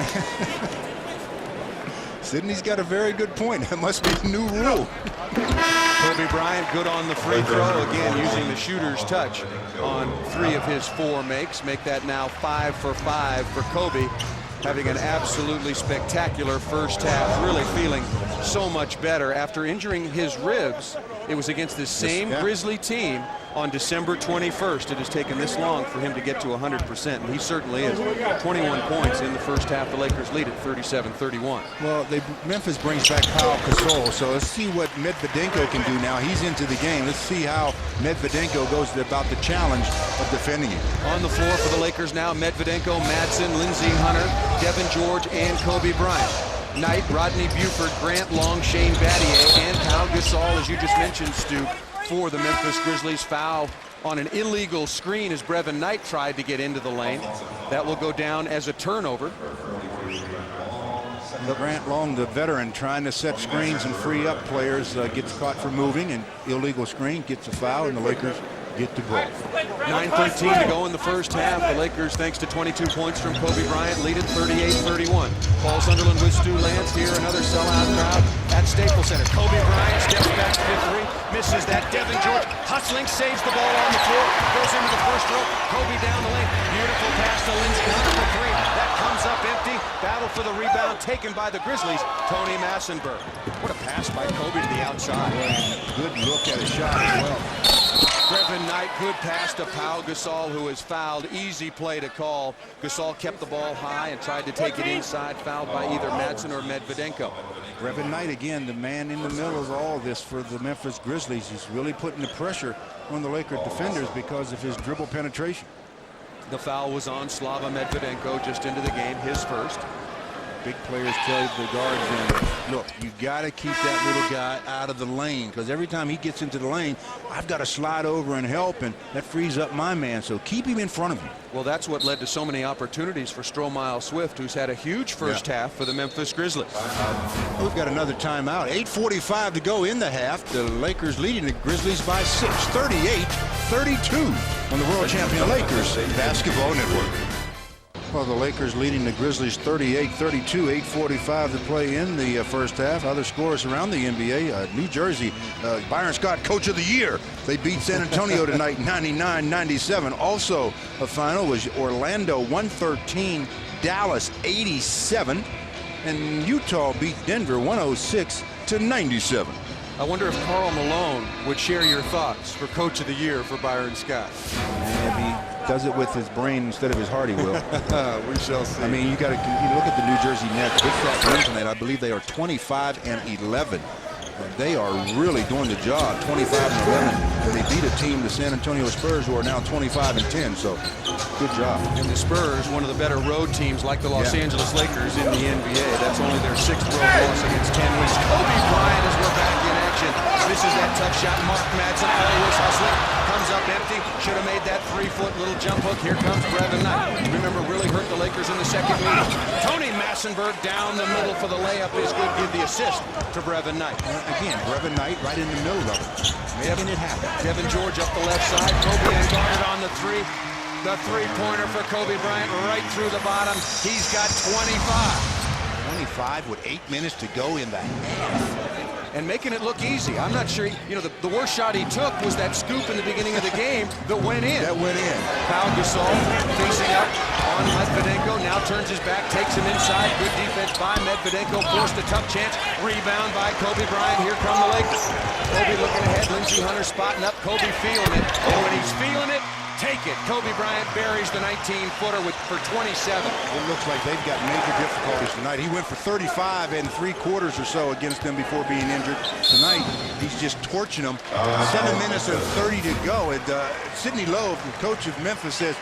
Sidney's got a very good point. That must be the new rule. Kobe Bryant good on the free throw, again using the shooter's touch on 3 of his 4 makes. Make that now 5 for 5 for Kobe, having an absolutely spectacular first half, really feeling so much better after injuring his ribs It was against this same Grizzly team on December 21st. It has taken this long for him to get to 100%, and he certainly is. 21 points in the first half. The Lakers lead at 37-31. Well, Memphis brings back Pau Gasol, so let's see what Medvedenko can do now. He's into the game. Let's see how Medvedenko goes about the challenge of defending him. On the floor for the Lakers now, Medvedenko, Madsen, Lindsey Hunter, Devin George, and Kobe Bryant. Knight, Rodney Buford, Grant Long, Shane Battier, and Pau Gasol, as you just mentioned, Stu, for the Memphis Grizzlies. Foul on an illegal screen as Brevin Knight tried to get into the lane. That will go down as a turnover. Grant Long, the veteran, trying to set screens and free up players, gets caught for moving, and illegal screen, gets a foul, and the Lakers get the ball. 9:13 to go in the first half. The Lakers, thanks to 22 points from Kobe Bryant, lead at 38-31. Paul Sunderland with Stu Lance here. Another sellout crowd at Staples Center. Kobe Bryant steps back to the three, misses that. Devin George hustling, saves the ball on the floor, goes into the first row. Kobe down the lane. Beautiful pass to Lindsey Hunter for three. That comes up empty. Battle for the rebound taken by the Grizzlies. Tony Massenberg. What a pass by Kobe to the outside. Good look at a shot as well. Brevin Knight, good pass to Pau Gasol, who is fouled. Easy play to call. Gasol kept the ball high and tried to take it inside, fouled by either Madsen or Medvedenko. Brevin Knight, again, the man in the middle of all this for the Memphis Grizzlies. He's really putting the pressure on the Laker defenders because of his dribble penetration. The foul was on Slava Medvedenko just into the game, his first. Big players tell the guards, look, you got to keep that little guy out of the lane, because every time he gets into the lane, I've got to slide over and help, and that frees up my man. So keep him in front of you. Well, that's what led to so many opportunities for Stromile Swift, who's had a huge first half for the Memphis Grizzlies. We've got another timeout. 8:45 to go in the half. The Lakers leading the Grizzlies by 6, 38-32 on the world champion Lakers Basketball Network. Well, the Lakers leading the Grizzlies 38-32, 8:45 to play in the first half. Other scores around the NBA. New Jersey, Byron Scott, Coach of the Year. They beat San Antonio tonight 99-97. Also, a final was Orlando 113, Dallas 87, and Utah beat Denver 106-97. I wonder if Karl Malone would share your thoughts for Coach of the Year for Byron Scott. And if he does it with his brain instead of his heart, he will. We shall see. I mean, you look at the New Jersey Nets. With that win tonight, I believe they are 25-11. They are really doing the job. 25-11, and they beat a team, the San Antonio Spurs, who are now 25-10. So, good job. And the Spurs, one of the better road teams, like the Los Angeles Lakers in the NBA. That's only their 6th road loss against 10 wins. Kobe Bryant, as we're back in action. This is that tough shot. Mark Madsen always hustling. Comes up empty. Should have made that 3-foot little jump hook. Here comes Brevin Knight. Remember, really hurt the Lakers in the second meeting. Tony Massenberg down the middle for the layup is good. Give the assist to Brevin Knight. Again, Brevin Knight right in the middle of it, making it happen. Devin George up the left side. Kobe unguarded on the three. The three-pointer for Kobe Bryant right through the bottom. He's got 25. 25 with 8 minutes to go in the half. And making it look easy. I'm not sure, the worst shot he took was that scoop in the beginning of the game that went in. Pau Gasol facing up on Medvedenko, now turns his back, takes him inside. Good defense by Medvedenko, forced a tough chance. Rebound by Kobe Bryant. Here come the Lakers. Kobe looking ahead, Lindsey Hunter spotting up, Kobe feeling it. Oh, and he's feeling it. Take it. Kobe Bryant buries the 19-footer for 27. It looks like they've got major difficulties tonight. He went for 35 3/4 or so against them before being injured. Tonight, he's just torching them. 7 minutes and 30 to go. And Sidney Lowe, the coach of Memphis, says,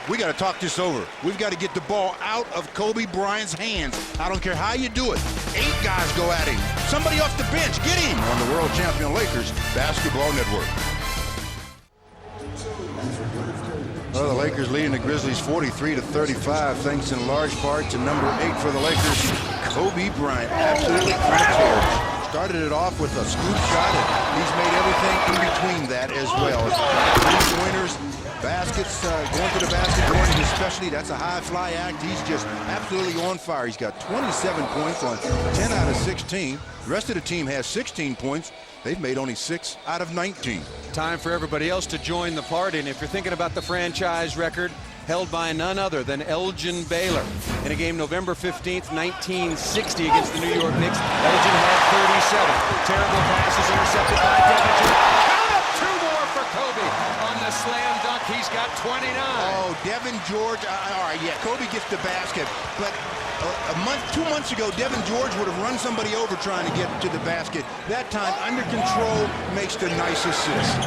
we got to talk this over. We've got to get the ball out of Kobe Bryant's hands. I don't care how you do it. 8 guys go at him. Somebody off the bench, get him on the world champion Lakers Basketball Network. Well, the Lakers leading the Grizzlies 43-35, thanks in large part to number 8 for the Lakers, Kobe Bryant. Absolutely on a tear. Started it off with a scoop shot, and he's made everything in between that as well. 3-pointers, baskets, going to the basket, going to his specialty. That's a high fly act. He's just absolutely on fire. He's got 27 points on 10 out of 16. The rest of the team has 16 points. They've made only 6 out of 19. Time for everybody else to join the party. And if you're thinking about the franchise record, held by none other than Elgin Baylor. In a game November 15th, 1960 against the New York Knicks, Elgin had 37. Terrible passes intercepted by Devin George. Count up 2 more for Kobe on the slam dunk. He's got 29. Oh, Devin George. All right, yeah, Kobe gets the basket, but 2 months ago, Devin George would have run somebody over trying to get to the basket. That time, under control, makes the nice assist.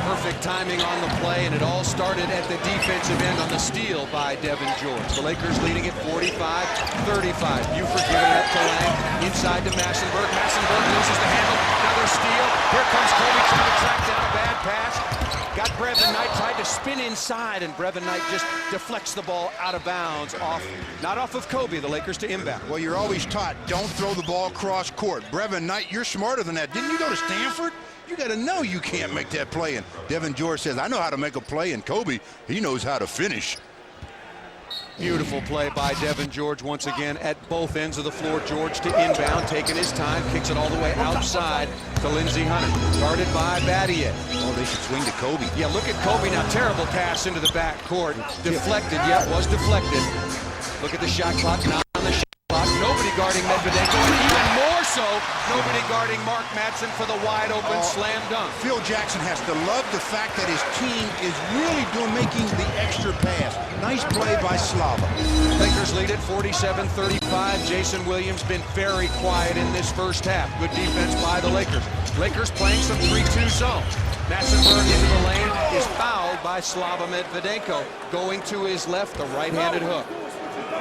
Perfect timing on the play, and it all started at the defensive end on the steal by Devin George. The Lakers leading at 45-35. Buford giving it up to Lang. Inside to Massenberg. Massenberg loses the handle. Another steal. Here comes Kobe trying to track down a bad pass. Got Brevin Knight, tried to spin inside, and Brevin Knight just deflects the ball out of bounds, not off of Kobe, the Lakers to inbound. Well, you're always taught, don't throw the ball cross court. Brevin Knight, you're smarter than that. Didn't you go to Stanford? You got to know you can't make that play. And Devin George says, I know how to make a play, and Kobe, he knows how to finish. Beautiful play by Devin George once again at both ends of the floor. George to inbound, taking his time, kicks it all the way outside to Lindsey Hunter. Guarded by Battier. Oh, they should swing to Kobe. Yeah, look at Kobe now. Terrible pass into the backcourt. Deflected, yeah, it was deflected. Look at the shot clock, not on the shot clock. Nobody guarding Medvedenko, and even more so, nobody guarding Mark Madsen for the wide open slam dunk. Phil Jackson has to love the fact that his team is really making the extra pass. Nice play by Slava. Lakers lead it 47-35. Jason Williams been very quiet in this first half. Good defense by the Lakers. Lakers playing some 3-2 zone. Massenberg into the lane is fouled by Slava Medvedenko. Going to his left, the right-handed hook.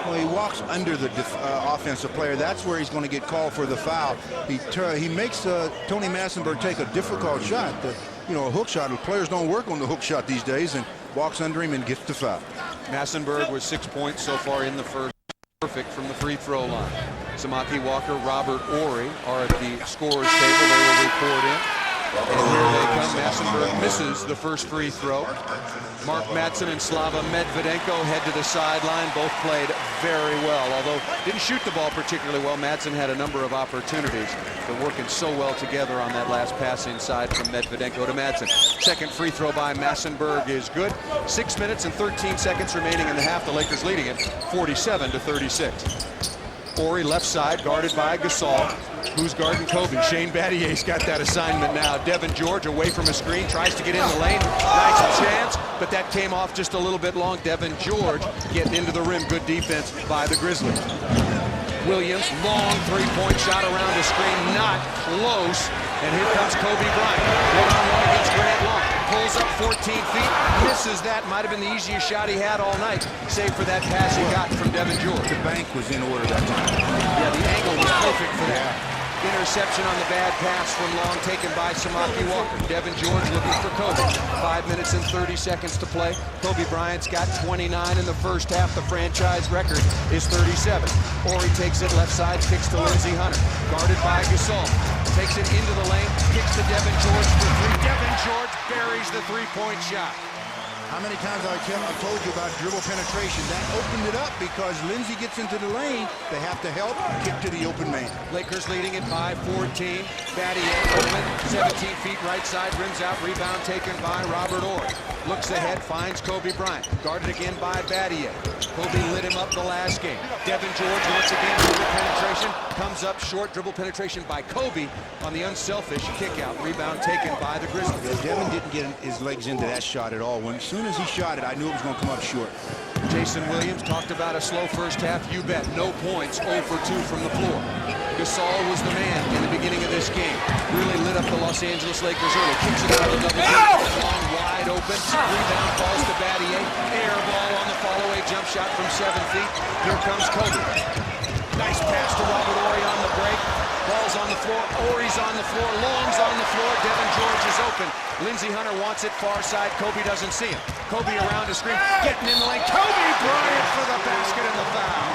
Well, he walks under the offensive player. That's where he's going to get called for the foul. He makes Tony Massenberg take a difficult shot. A hook shot. The players don't work on the hook shot these days, and walks under him and gets the foul. Massenberg with 6 points so far in the first. Perfect from the free throw line. Samaki Walker, Robert Ory are at the scorer's table. They will report in. And here they come. Massenberg misses the first free throw. Mark Madsen and Slava Medvedenko head to the sideline. Both played very well, although didn't shoot the ball particularly well. Madsen had a number of opportunities. They're working so well together on that last pass inside from Medvedenko to Madsen. Second free throw by Massenberg is good. 6 minutes and 13 seconds remaining in the half. The Lakers leading it 47-36. Ory left side, guarded by Gasol. Who's guarding Kobe? Shane Battier's got that assignment now. Devin George away from a screen, tries to get in the lane. Nice chance, but that came off just a little bit long. Devin George getting into the rim. Good defense by the Grizzlies. Williams, long three-point shot around the screen, not close. And here comes Kobe Bryant. One-on-one against Grant Long. Pulls up 14 feet, misses that. Might have been the easiest shot he had all night, save for that pass he got from Devin George. The bank was in order that time. Yeah, the angle was perfect for that. Interception on the bad pass from Long, taken by Samaki Walker. Devin George looking for Kobe. 5 minutes and 30 seconds to play. Kobe Bryant's got 29 in the first half. The franchise record is 37. Ory takes it left side, kicks to Lindsey Hunter. Guarded by Gasol. Takes it into the lane, kicks to Devin George for three. Devin George buries the three-point shot. How many times I've told you about dribble penetration? That opened it up because Lindsey gets into the lane. They have to help kick to the open man. Lakers leading it by 14. Battier open, 17 feet right side, rims out, rebound taken by Robert Ory. Looks ahead, finds Kobe Bryant. Guarded again by Battier. Kobe lit him up the last game. Devin George once again dribble penetration. Comes up short, dribble penetration by Kobe on the unselfish kick out. Rebound taken by the Grizzlies. Yeah, Devin didn't get his legs into that shot at all. As soon as he shot it, I knew it was going to come up short. Jason Williams talked about a slow first half. You bet. No points, 0 for 2 from the floor. Gasol was the man in the beginning of this game. Really lit up the Los Angeles Lakers early. Kicks it out of the double. Long, wide open. Rebound falls to Battier. Air ball on the follow-away jump shot from 7 feet. Here comes Kobe. Nice pass to Robert Ory on the break. Ball's on the floor. Ory's on the floor. Long's on the floor. Devin George is open. Lindsey Hunter wants it far side. Kobe doesn't see him. Kobe around the screen. Getting in the lane. Kobe Bryant for the basket and the foul.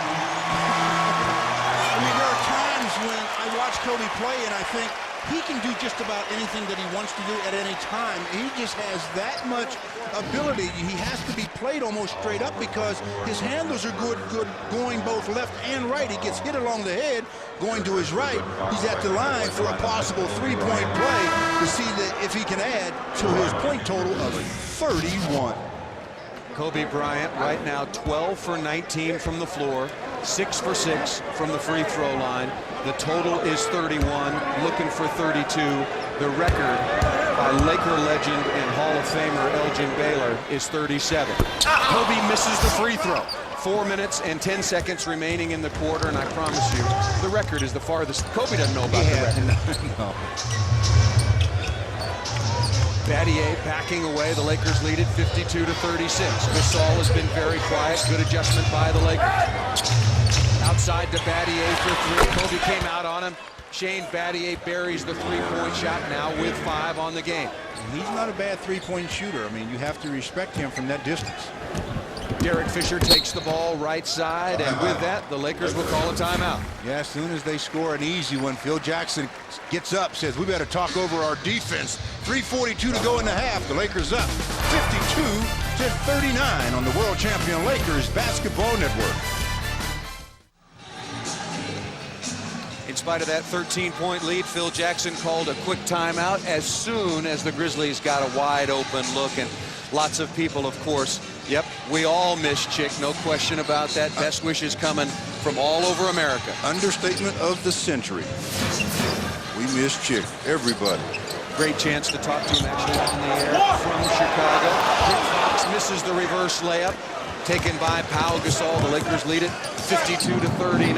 I mean, there are times when I watch Kobe play and I think he can do just about anything that he wants to do at any time. He just has that much ability. He has to be played almost straight up because his handles are good going both left and right. He gets hit along the head going to his right. He's at the line for a possible three-point play to see if he can add to his point total of 31. Kobe Bryant right now 12 for 19 from the floor, 6 for 6 from the free throw line. The total is 31, looking for 32. The record by Laker legend and Hall of Famer Elgin Baylor is 37. Kobe misses the free throw. 4 minutes and 10 seconds remaining in the quarter, and I promise you, the record is the farthest. Kobe doesn't know about the record. No. Battier backing away. The Lakers lead it 52 to 36. Gasol has been very quiet. Good adjustment by the Lakers. Outside to Battier for three. Kobe came out on him. Shane Battier buries the three-point shot, now with 5 on the game. He's not a bad three-point shooter. I mean, you have to respect him from that distance. Derek Fisher takes the ball right side, and with that, the Lakers will call a timeout. Yeah, as soon as they score an easy one, Phil Jackson gets up, says, we better talk over our defense. 3:42 to go in the half. The Lakers up 52 to 39 on the world champion Lakers Basketball Network. In spite of that 13-point lead, Phil Jackson called a quick timeout as soon as the Grizzlies got a wide open look, and lots of people, of course, yep, we all miss Chick, no question about that. Best wishes coming from all over America. Understatement of the century. We miss Chick, everybody. Great chance to talk to him actually on the air from Chicago. Rick Fox misses the reverse layup, taken by Pau Gasol. The Lakers lead it 52 to 39.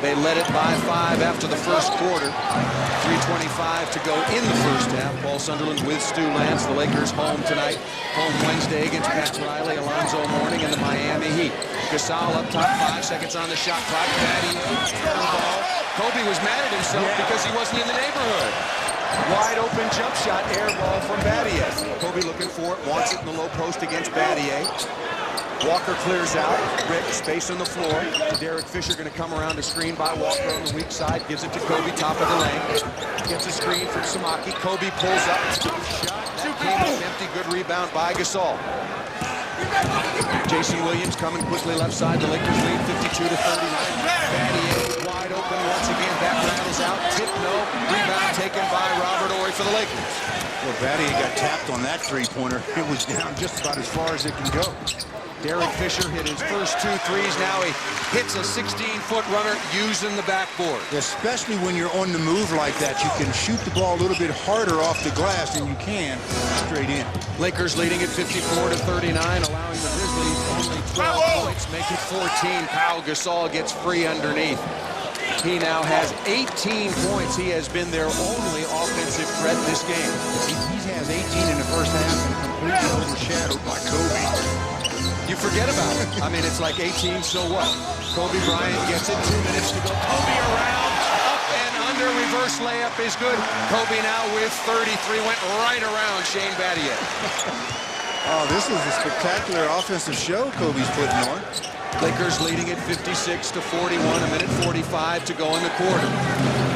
They led it by 5 after the first quarter. 3:25 to go in the first half. Paul Sunderland with Stu Lance. The Lakers home tonight. Home Wednesday against Pat Riley, Alonzo Mourning, and the Miami Heat. Gasol up top, 5 seconds on the shot clock. Ball. Kobe was mad at himself because he wasn't in the neighborhood. Wide open jump shot, air ball from Battier. Kobe looking for it, wants it in the low post against Battier. Walker clears out. Rick, space on the floor. Derek Fisher going to come around to screen by Walker on the weak side. Gives it to Kobe, top of the lane. Gets a screen from Samaki. Kobe pulls up. Shot. Came up empty. Good rebound by Gasol. Jason Williams coming quickly left side. The Lakers lead 52 to 39. Battier wide open once again. That rattles out. Tip no. Rebound taken by Robert Horry for the Lakers. Well, Battier got tapped on that three-pointer. It was down just about as far as it can go. Derek Fisher hit his first 2 threes. Now he hits a 16-foot runner using the backboard. Especially when you're on the move like that, you can shoot the ball a little bit harder off the glass than you can straight in. Lakers leading at 54 to 39, allowing the Grizzlies only 12 points, make it 14. Pau Gasol gets free underneath. He now has 18 points. He has been their only offensive threat this game. He has 18 in the first half and completely overshadowed by Kobe. You forget about it. I mean, it's like 18, so what? Kobe Bryant gets it, 2 minutes to go. Kobe around, up and under, reverse layup is good. Kobe now with 33, went right around Shane Battier. Oh, this is a spectacular offensive show Kobe's putting on. Lakers leading at 56 to 41, a minute 45 to go in the quarter.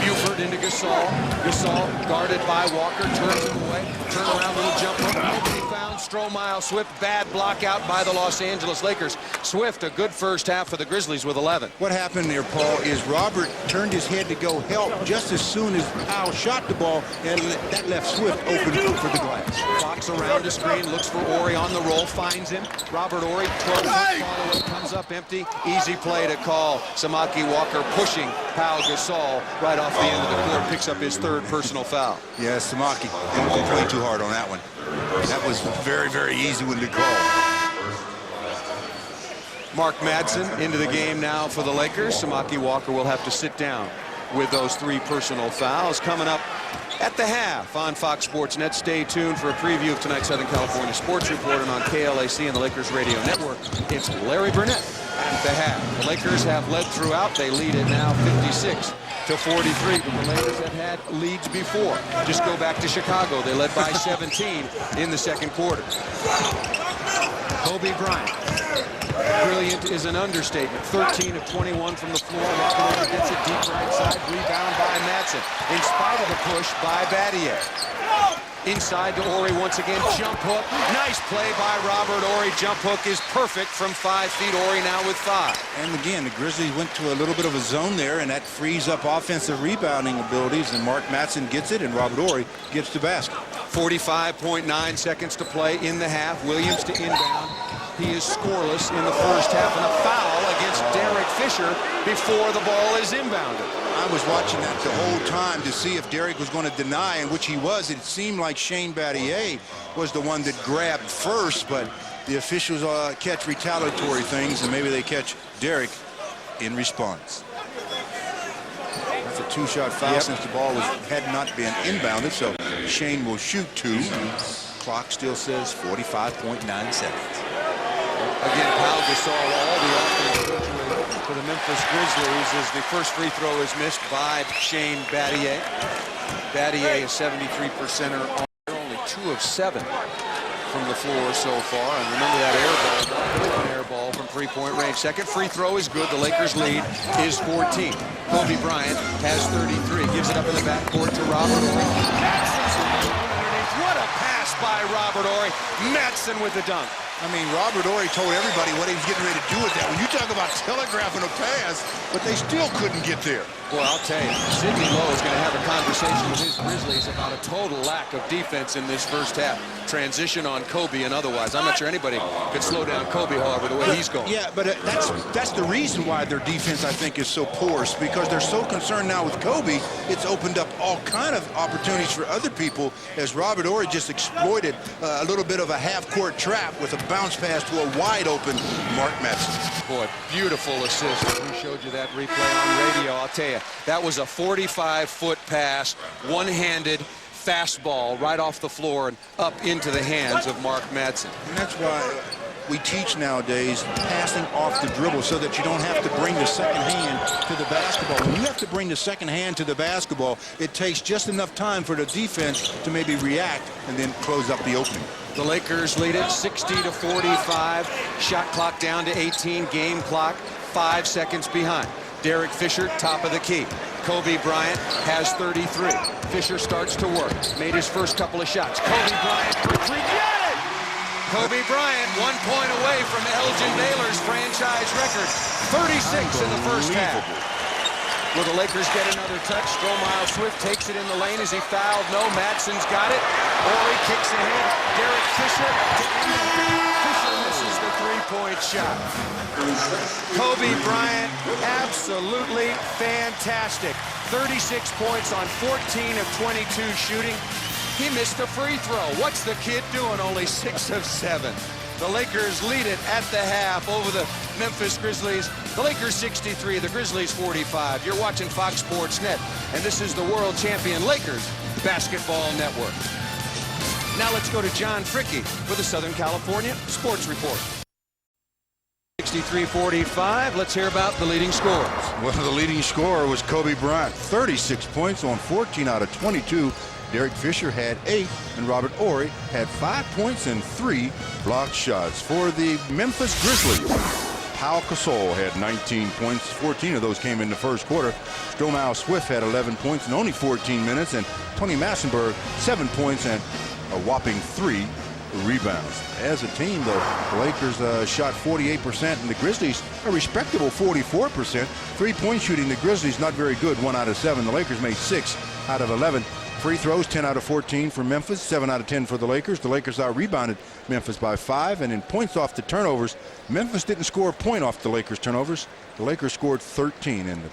Buford into Gasol. Gasol guarded by Walker, turns him away. Turn around, little jump hook. Nobody found Strohmeyer. Swift, bad block out by the Los Angeles Lakers. Swift, a good first half for the Grizzlies with 11. What happened there, Paul, is Robert turned his head to go help just as soon as Powell shot the ball, and that left Swift open for the glass. Fox around the screen, looks for Horry on the roll, finds him. Robert Horry, 12-foot follow-up, comes up empty. Easy play to call. Samaki Walker pushing Pau Gasol right off the end of the court, picks up his 3rd personal foul. Yeah, Samaki didn't play too hard on that one. That was a very, very easy one to call. Mark Madsen into the game now for the Lakers. Samaki Walker will have to sit down with those 3 personal fouls. Coming up at the half on Fox Sports Net. Stay tuned for a preview of tonight's Southern California Sports Report, and on KLAC and the Lakers Radio Network, it's Larry Burnett at the half. The Lakers have led throughout. They lead it now 56 to 43, but the Lakers have had leads before. Just go back to Chicago. They led by 17 in the second quarter. Kobe Bryant. Brilliant is an understatement. 13 of 21 from the floor. Robert gets it deep right side. Rebound by Madsen. In spite of the push by Battier. Inside to Horry once again. Jump hook. Nice play by Robert Horry. Jump hook is perfect from 5 feet. Horry now with 5. And again, the Grizzlies went to a little bit of a zone there, and that frees up offensive rebounding abilities, and Mark Madsen gets it, and Robert Horry gets the basket. 45.9 seconds to play in the half. Williams to inbound. He is scoreless in the first half, and a foul against Derek Fisher before the ball is inbounded. I was watching that the whole time to see if Derek was going to deny, and which he was. It seemed like Shane Battier was the one that grabbed first, but the officials catch retaliatory things, and maybe they catch Derek in response. That's a two-shot foul since the ball had not been inbounded, so Shane will shoot two. Clock still says 45.9 seconds. Again, Pau Gasol, all the offense for the Memphis Grizzlies as the first free throw is missed by Shane Battier. Battier is 73%er on only 2 of 7 from the floor so far. And remember that air ball from three-point range. Second free throw is good. The Lakers lead is 14. Kobe Bryant has 33. Gives it up in the backcourt to Robert Horry. What a pass by Robert Horry. Matson with the dunk. I mean, Robert Horry told everybody what he was getting ready to do with that. When you talk about telegraphing a pass, but they still couldn't get there. Well, I'll tell you, Sidney Lowe is going to have a conversation with his Grizzlies about a total lack of defense in this first half. Transition on Kobe and otherwise. I'm not sure anybody could slow down Kobe, however, the way he's going. Yeah, but that's the reason why their defense, I think, is so porous, because they're so concerned now with Kobe. It's opened up all kind of opportunities for other people, as Robert Horry just exploited a little bit of a half-court trap with a bounce pass to a wide-open Mark Madsen. Boy, beautiful assist. We showed you that replay on radio. I'll tell you, that was a 45-foot pass, one-handed fastball right off the floor and up into the hands of Mark Madsen. And that's why we teach nowadays passing off the dribble, so that you don't have to bring the second hand to the basketball. When you have to bring the second hand to the basketball, it takes just enough time for the defense to maybe react and then close up the opening. The Lakers lead it 60-45. Shot clock down to 18. Game clock 5 seconds behind. Derek Fisher, top of the key. Kobe Bryant has 33. Fisher starts to work. Made his first couple of shots. Kobe Bryant for three. Get it! Kobe Bryant 1 point away from Elgin Baylor's franchise record. 36 in the first half. Will the Lakers get another touch? Stromile Swift takes it in the lane. Is he fouled? No. Madsen's got it. Horry kicks ahead. Derek Fisher to end it. Fisher misses the three-point shot. Kobe Bryant, absolutely fantastic. 36 points on 14 of 22 shooting. He missed a free throw. What's the kid doing? Only 6 of 7. The Lakers lead it at the half over the Memphis Grizzlies. The Lakers 63, the Grizzlies 45. You're watching Fox Sports Net, and this is the world champion Lakers Basketball Network. Now let's go to John Fricke for the Southern California Sports Report. 63-45. Let's hear about the leading scorers. Well, the leading scorer was Kobe Bryant, 36 points on 14 out of 22. Derek Fisher had 8, and Robert Horry had 5 points and 3 blocked shots. For the Memphis Grizzlies, Pau Gasol had 19 points. 14 of those came in the first quarter. Stromile Swift had 11 points in only 14 minutes, and Tony Massenberg 7 points and a whopping 3 rebounds. As a team, the Lakers shot 48%, and the Grizzlies a respectable 44%. Three-point shooting, the Grizzlies not very good, 1 out of 7. The Lakers made 6 out of 11. Free throws, 10 out of 14 for Memphis, 7 out of 10 for the Lakers. The Lakers out-rebounded Memphis by 5, and in points off the turnovers, Memphis didn't score a point off the Lakers' turnovers. The Lakers scored 13, and the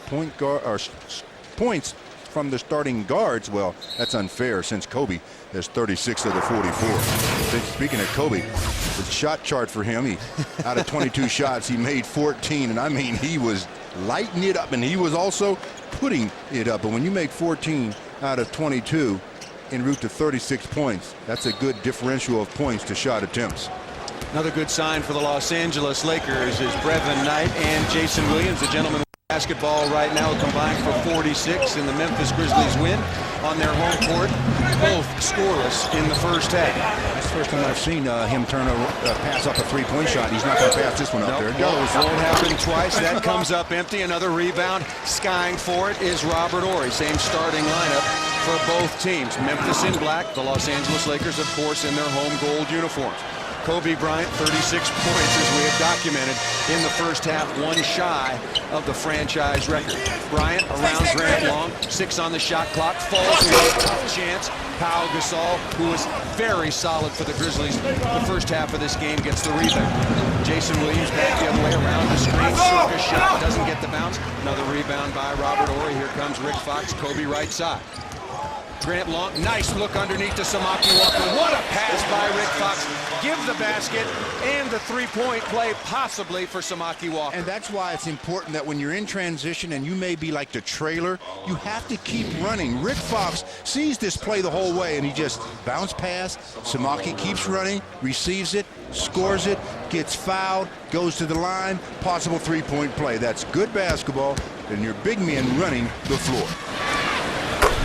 points from the starting guards, well, that's unfair since Kobe has 36 of the 44. Speaking of Kobe, the shot chart for him, out of 22 shots, he made 14, and I mean, he was lighting it up, and he was also putting it up. But when you make 14 out of 22 en route to 36 points, that's a good differential of points to shot attempts. Another good sign for the Los Angeles Lakers is Brevin Knight and Jason Williams, the gentlemen basketball right now, combined for 46, and the Memphis Grizzlies win on their home court, both scoreless in the first half. That's the first time I've seen him pass up a three-point shot. He's not going to pass this one up. There it goes. Won't happen twice. That comes up empty. Another rebound. Skying for it is Robert Horry. Same starting lineup for both teams. Memphis in black. The Los Angeles Lakers, of course, in their home gold uniforms. Kobe Bryant, 36 points, as we have documented in the first half, one shy of the franchise record. Bryant around Grant Long, 6 on the shot clock, falls away, tough chance. Pau Gasol, who was very solid for the Grizzlies the first half of this game, gets the rebound. Jason Williams back the other way around the screen, circus shot, doesn't get the bounce. Another rebound by Robert Horry. Here comes Rick Fox, Kobe right side. Grant Long, nice look underneath to Samaki Walker. What a pass by Rick Fox. Give the basket and the three-point play possibly for Samaki Walker. And that's why it's important that when you're in transition and you may be like the trailer, you have to keep running. Rick Fox sees this play the whole way and he just bounce pass. Samaki keeps running, receives it, scores it, gets fouled, goes to the line, possible three-point play. That's good basketball, and your big men running the floor.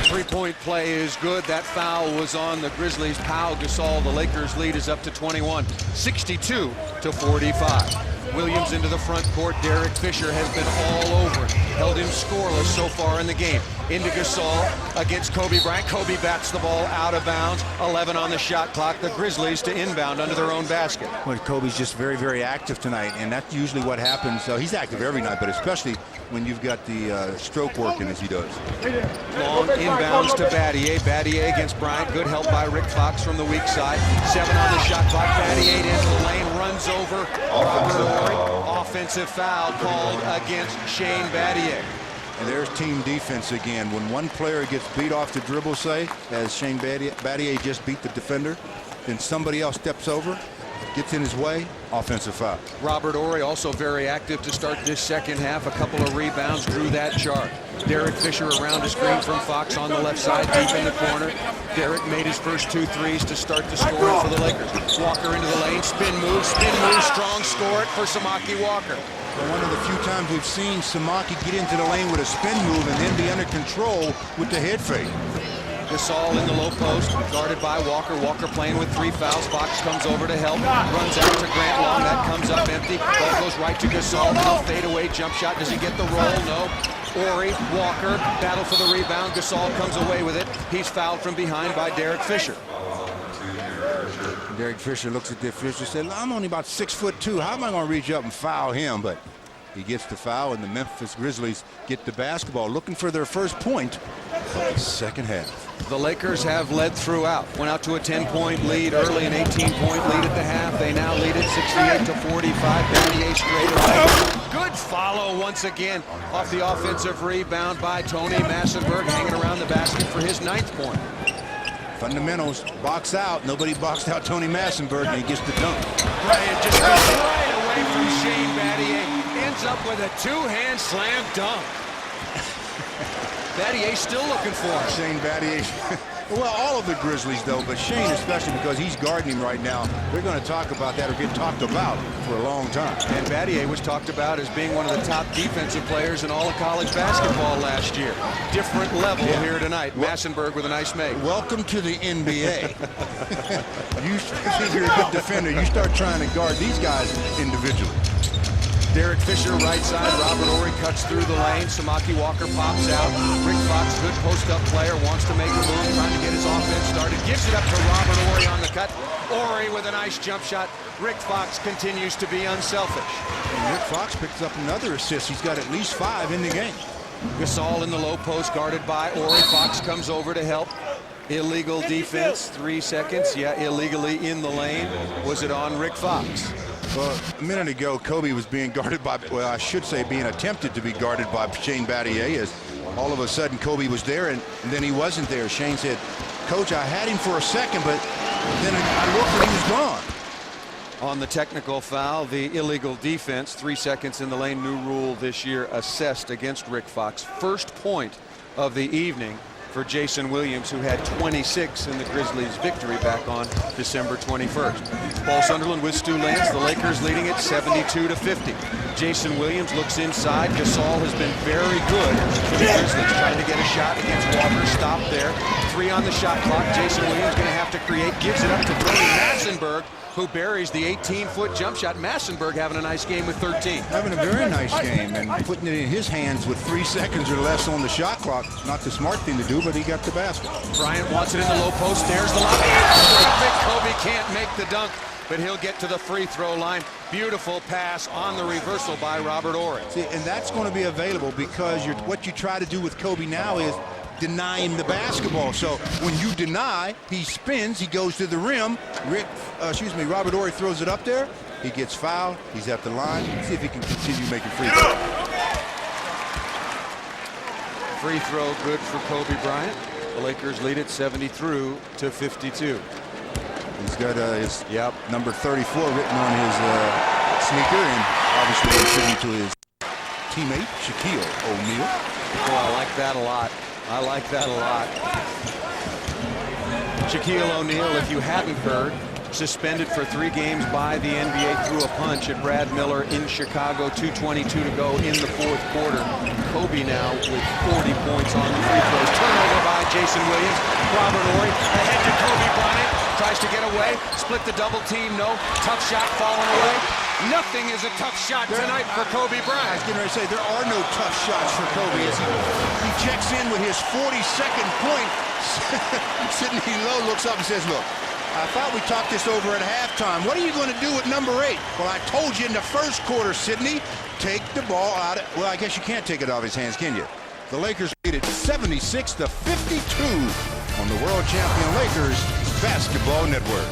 Three-point play is good. That foul was on the Grizzlies. Pau Gasol, the Lakers lead is up to 21, 62-45. Williams into the front court. Derek Fisher has been all over. Held him scoreless so far in the game. Into Gasol against Kobe Bryant. Kobe bats the ball out of bounds. 11 on the shot clock. The Grizzlies to inbound under their own basket. Well, Kobe's just very, very active tonight, and that's usually what happens. He's active every night, but especially when you've got the stroke working as he does. Long inbounds to Battier. Battier against Bryant. Good help by Rick Fox from the weak side. 7 on the shot clock. Battier into the lane, runs over Robert Horry. Offensive foul called against Shane Battier. And there's team defense again. When one player gets beat off the dribble, say, as Shane Battier just beat the defender, then somebody else steps over, gets in his way, offensive foul. Robert Horry also very active to start this second half. A couple of rebounds, drew that chart. Derek Fisher around the screen from Fox on the left side, deep in the corner. Derek made his first 2 threes to start the scoring for the Lakers. Walker into the lane, spin move, strong score it for Samaki Walker. Well, one of the few times we've seen Samaki get into the lane with a spin move and then be under control with the head fake. Gasol in the low post, guarded by Walker. Walker playing with 3 fouls. Fox comes over to help, runs out to Grant Long. That comes up empty. Ball goes right to Gasol. No fadeaway jump shot. Does he get the roll? No. Horry, Walker, battle for the rebound. Gasol comes away with it. He's fouled from behind by Derek Fisher. Derek Fisher looks at Fisher and says, I'm only about 6'2". How am I going to reach up and foul him? But he gets the foul, and the Memphis Grizzlies get the basketball, looking for their first point of the second half. The Lakers have led throughout. Went out to a 10-point lead early, an 18-point lead at the half. They now lead it 68-45. Battier straight away. Good follow once again off the offensive rebound by Tony Massenberg, hanging around the basket for his 9th point. Fundamentals, box out. Nobody boxed out Tony Massenberg, and he gets the dunk. Bryant just goes right away from Shane Battier. Ends up with a 2-hand slam dunk. Battier still looking for him. Shane Battier. Well, all of the Grizzlies, though, but Shane especially because he's guarding him right now. They're going to talk about that or get talked about for a long time. And Battier was talked about as being one of the top defensive players in all of college basketball last year. Different level here tonight. Massenberg with a nice make. Welcome to the NBA. You think you're a good defender, you start trying to guard these guys individually. Derek Fisher, right side. Robert Horry cuts through the lane. Samaki Walker pops out. Rick Fox, good post-up player, wants to make a move, trying to get his offense started. Gives it up to Robert Horry on the cut. Horry with a nice jump shot. Rick Fox continues to be unselfish. And Rick Fox picks up another assist. He's got at least 5 in the game. Gasol in the low post, guarded by Horry. Fox comes over to help. Illegal defense, 3 seconds. Yeah, illegally in the lane. Was it on Rick Fox? Well, a minute ago, Kobe was being guarded by, well, I should say being attempted to be guarded by Shane Battier, as all of a sudden Kobe was there and then he wasn't there. Shane said, Coach, I had him for a second, but then I looked and he was gone. On the technical foul, the illegal defense, 3 seconds in the lane, new rule this year, assessed against Rick Fox. First point of the evening for Jason Williams, who had 26 in the Grizzlies' victory back on December 21st. Paul Sunderland with Stu Lance, the Lakers leading it 72-50. Jason Williams looks inside. Gasol has been very good for the Grizzlies, trying to get a shot against Walker. Stop there. 3 on the shot clock. Jason Williams going to have to create. Gives it up to Tony Massenberg, who buries the 18-foot jump shot. Massenberg having a nice game with 13. Having a very nice game and putting it in his hands with 3 seconds or less on the shot clock. Not the smart thing to do, but he got the basket. Bryant wants it in the low post, stares the line. Kobe can't make the dunk. but he'll get to the free throw line. Beautiful pass on the reversal by Robert Horry. See, and that's going to be available because what you try to do with Kobe now is deny him the basketball. So when you deny, he spins, he goes to the rim. Robert Horry throws it up there. He gets fouled. He's at the line. Let's see if he can continue making free throws. Free throw good for Kobe Bryant. The Lakers lead it 73-52. He's got his number 34 written on his sneaker, and obviously a tribute to his teammate Shaquille O'Neal. Oh, I like that a lot. I like that a lot. Shaquille O'Neal, if you hadn't heard, suspended for 3 games by the NBA threw a punch at Brad Miller in Chicago. 2:22 to go in the 4th quarter. Kobe now with 40 points on the free throws. Turnover by Jason Williams. Robert Horry ahead to Kobe Bryant. Tries to get away. Split the double team. No. Tough shot falling away. Nothing is a tough shot tonight for Kobe Bryant. I was getting ready to say there are no tough shots for Kobe as he checks in with his 42nd point. Sidney Lowe looks up and says, look, I thought we talked this over at halftime. What are you going to do with number 8? Well, I told you in the first quarter, Sidney, take the ball out. Well, I guess you can't take it off his hands, can you? The Lakers lead it 76-52 on the world champion Lakers Basketball Network.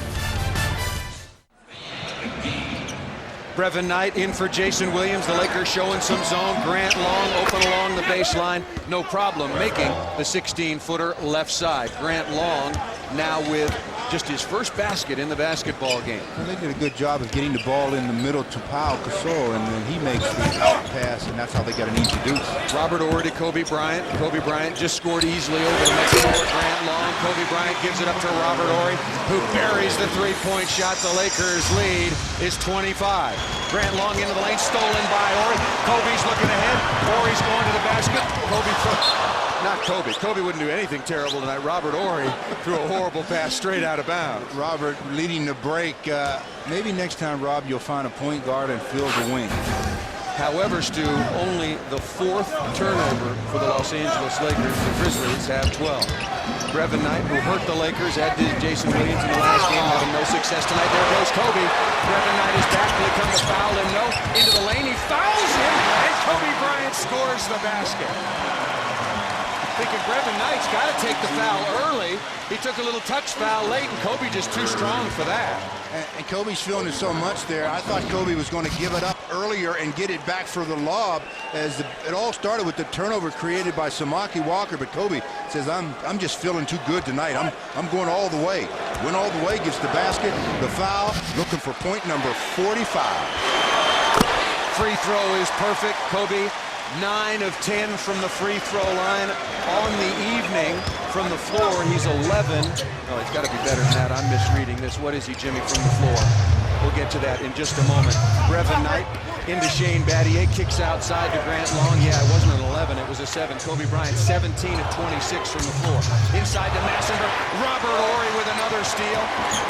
Brevin Knight in for Jason Williams. The Lakers showing some zone. Grant Long open along the baseline. No problem making the 16-footer left side. Grant Long now with just his first basket in the basketball game. Well, they did a good job of getting the ball in the middle to Pau Gasol, and then he makes the out pass, and that's how they got an easy deuce. Robert Horry to Kobe Bryant. Kobe Bryant just scored easily over the next court. Grant Long. Kobe Bryant gives it up to Robert Horry, who buries the 3-point shot. The Lakers lead is 25. Grant Long into the lane, stolen by Horry. Kobe's looking ahead. Horry's going to the basket. Kobe throws. Not Kobe. Kobe wouldn't do anything terrible tonight. Robert Horry threw a horrible pass straight out of bounds. Robert leading the break. Maybe next time, Rob, you'll find a point guard and fill the wing. However, Stu, only the 4th turnover for the Los Angeles Lakers. The Grizzlies have 12. Brevin Knight, who hurt the Lakers, as did Jason Williams in the last game, having no success tonight. There goes Kobe. Brevin Knight is back. Will he come to foul him? No. Into the lane. He fouls him, and Kobe Bryant scores the basket. Thinking Brevin Knight's got to take the foul early. He took a little touch foul late, and Kobe just too strong for that. And Kobe's feeling it so much there. I thought Kobe was going to give it up earlier and get it back for the lob, as it all started with the turnover created by Samaki Walker. But Kobe says, I'm just feeling too good tonight. I'm going all the way. Went all the way, gets the basket, the foul, looking for point number 45. Free throw is perfect. Kobe 9 of 10 from the free throw line on the evening. From the floor, he's 11. Oh, he's got to be better than that. I'm misreading this. What is he, Jimmy, from the floor? We'll get to that in just a moment. Brevin Knight into Shane Battier, kicks outside to Grant Long. Yeah, it wasn't an 11, it was a 7. Kobe Bryant, 17 of 26 from the floor. Inside to Massenberg. Robert Horry with another steal.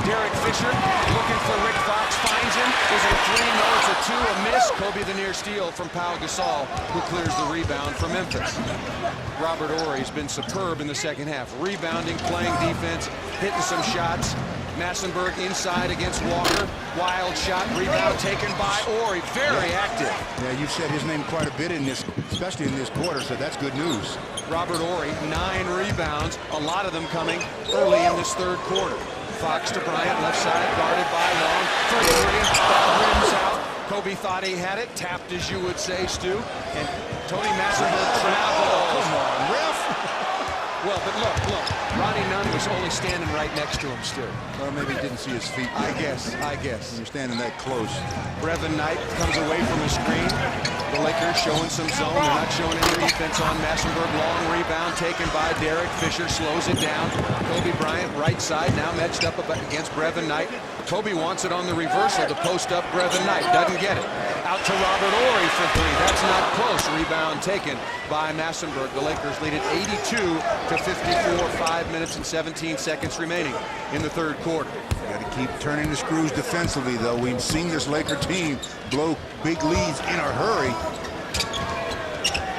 Derek Fisher looking for Rick Fox, finds him. Is it a 3? No, it's a 2, a miss. Kobe the near steal from Pau Gasol, who clears the rebound for Memphis. Robert Horry's been superb in the second half. Rebounding, playing defense, hitting some shots. Massenberg inside against Walker. Wild shot, rebound taken by Horry. Very active. Yeah, you've said his name quite a bit in this, especially in this quarter, so that's good news. Robert Horry, 9 rebounds, a lot of them coming early in this 3rd quarter. Fox to Bryant, left side, guarded by Long. For 3, ball rims out. Kobe thought he had it, tapped as you would say, Stu. And Tony Massenberg travels. Come on, ref. Well, but look. Ronnie Nunn was only standing right next to him, Stu. Well, maybe he didn't see his feet yet. I guess. When you're standing that close. Brevin Knight comes away from the screen. The Lakers showing some zone. They're not showing any defense on Massenberg. Long rebound taken by Derek Fisher. Slows it down. Kobe Bryant, right side, now matched up against Brevin Knight. Kobe wants it on the reversal to post up Brevin Knight. Doesn't get it. Out to Robert Horry for 3. That's not close. Rebound taken by Massenberg. The Lakers lead it 82-54. 5 minutes and 17 seconds remaining in the 3rd quarter. You got to keep turning the screws defensively, though. We've seen this Laker team blow big leads in a hurry.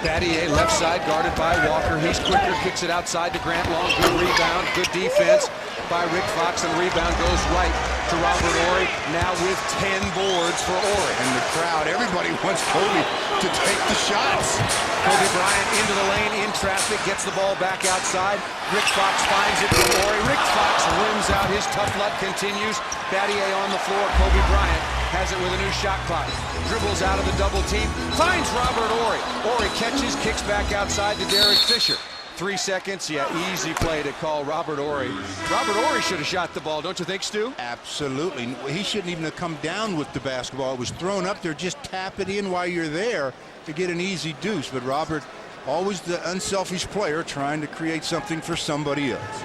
Battier left side, guarded by Walker. He's quicker, kicks it outside to Grant Long. Good rebound, good defense by Rick Fox, and the rebound goes right to Robert Horry, now with 10 boards for Horry. And the crowd, everybody wants Kobe to take the shots. Kobe Bryant into the lane, in traffic, gets the ball back outside. Rick Fox finds it for Horry. Rick Fox rims out, his tough luck continues. Battier on the floor, Kobe Bryant has it with a new shot clock. Dribbles out of the double team, finds Robert Horry. Horry catches, kicks back outside to Derek Fisher. 3 seconds, yeah, easy play to call Robert Horry. Robert Horry should have shot the ball, don't you think, Stu? Absolutely. He shouldn't even have come down with the basketball. It was thrown up there. Just tap it in while you're there to get an easy deuce. But Robert, always the unselfish player, trying to create something for somebody else.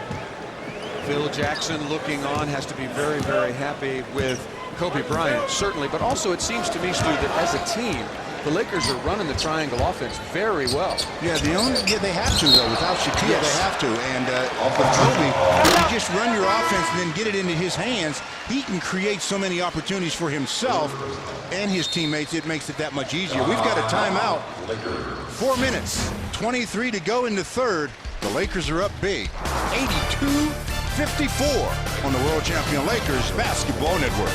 Phil Jackson looking on, has to be very, very happy with Kobe Bryant, certainly. But also it seems to me, Stu, that as a team, the Lakers are running the triangle offense very well. Yeah, they have to, though. Without Shaquille, yes, they have to. And with Kobe, if you just run your offense and then get it into his hands, he can create so many opportunities for himself and his teammates. It makes it that much easier. We've got a timeout. 4 minutes, 23 to go in the third. The Lakers are up big, 82-54 on the world champion Lakers Basketball Network.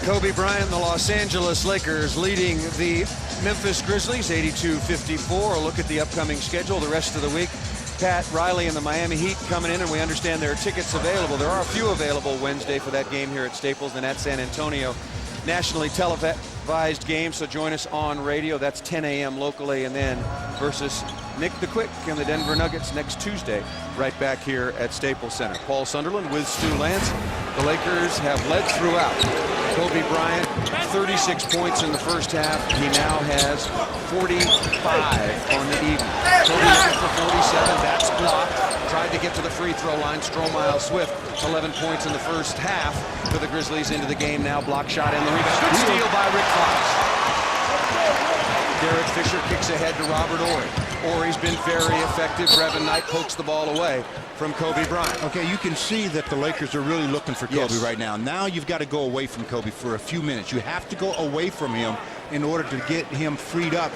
Kobe Bryant and the Los Angeles Lakers leading the Memphis Grizzlies 82-54. A look at the upcoming schedule the rest of the week. Pat Riley and the Miami Heat coming in, and we understand there are tickets available. There are a few available Wednesday for that game here at Staples and at San Antonio. Nationally televised game, so join us on radio. That's 10 a.m. locally, and then versus Nick the Quick and the Denver Nuggets next Tuesday, right back here at Staples Center. Paul Sunderland with Stu Lance. The Lakers have led throughout. Kobe Bryant, 36 points in the first half. He now has 45 on the evening. Kobe looking for 47. That's blocked. Tried to get to the free throw line. Stromile Swift, 11 points in the first half for the Grizzlies into the game now. Block shot and the rebound. Good steal by Rick Fox. Derek Fisher kicks ahead to Robert Horry. Horry's been very effective. Brevin Knight pokes the ball away from Kobe Bryant. Okay, you can see that the Lakers are really looking for Kobe, yes, right now. Now you've got to go away from Kobe for a few minutes. You have to go away from him in order to get him freed up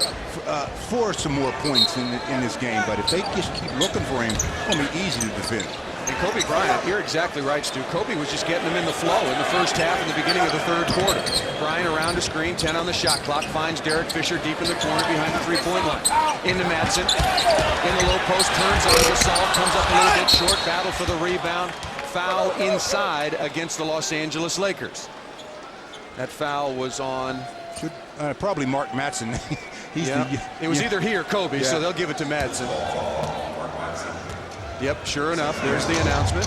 for some more points in this game. But if they just keep looking for him, it's going to be easy to defend. And Kobe Bryant, you're exactly right, Stu. Kobe was just getting them in the flow in the first half and the beginning of the third quarter. Bryant around a screen, 10 on the shot clock, finds Derek Fisher deep in the corner behind the three-point line. Into Madsen, in the low post, turns on Gasol, comes up a little bit short, battle for the rebound. Foul inside against the Los Angeles Lakers. That foul was on... Probably Mark Madsen. It was either he or Kobe, so they'll give it to Madsen. Yep, sure enough, there's the announcement.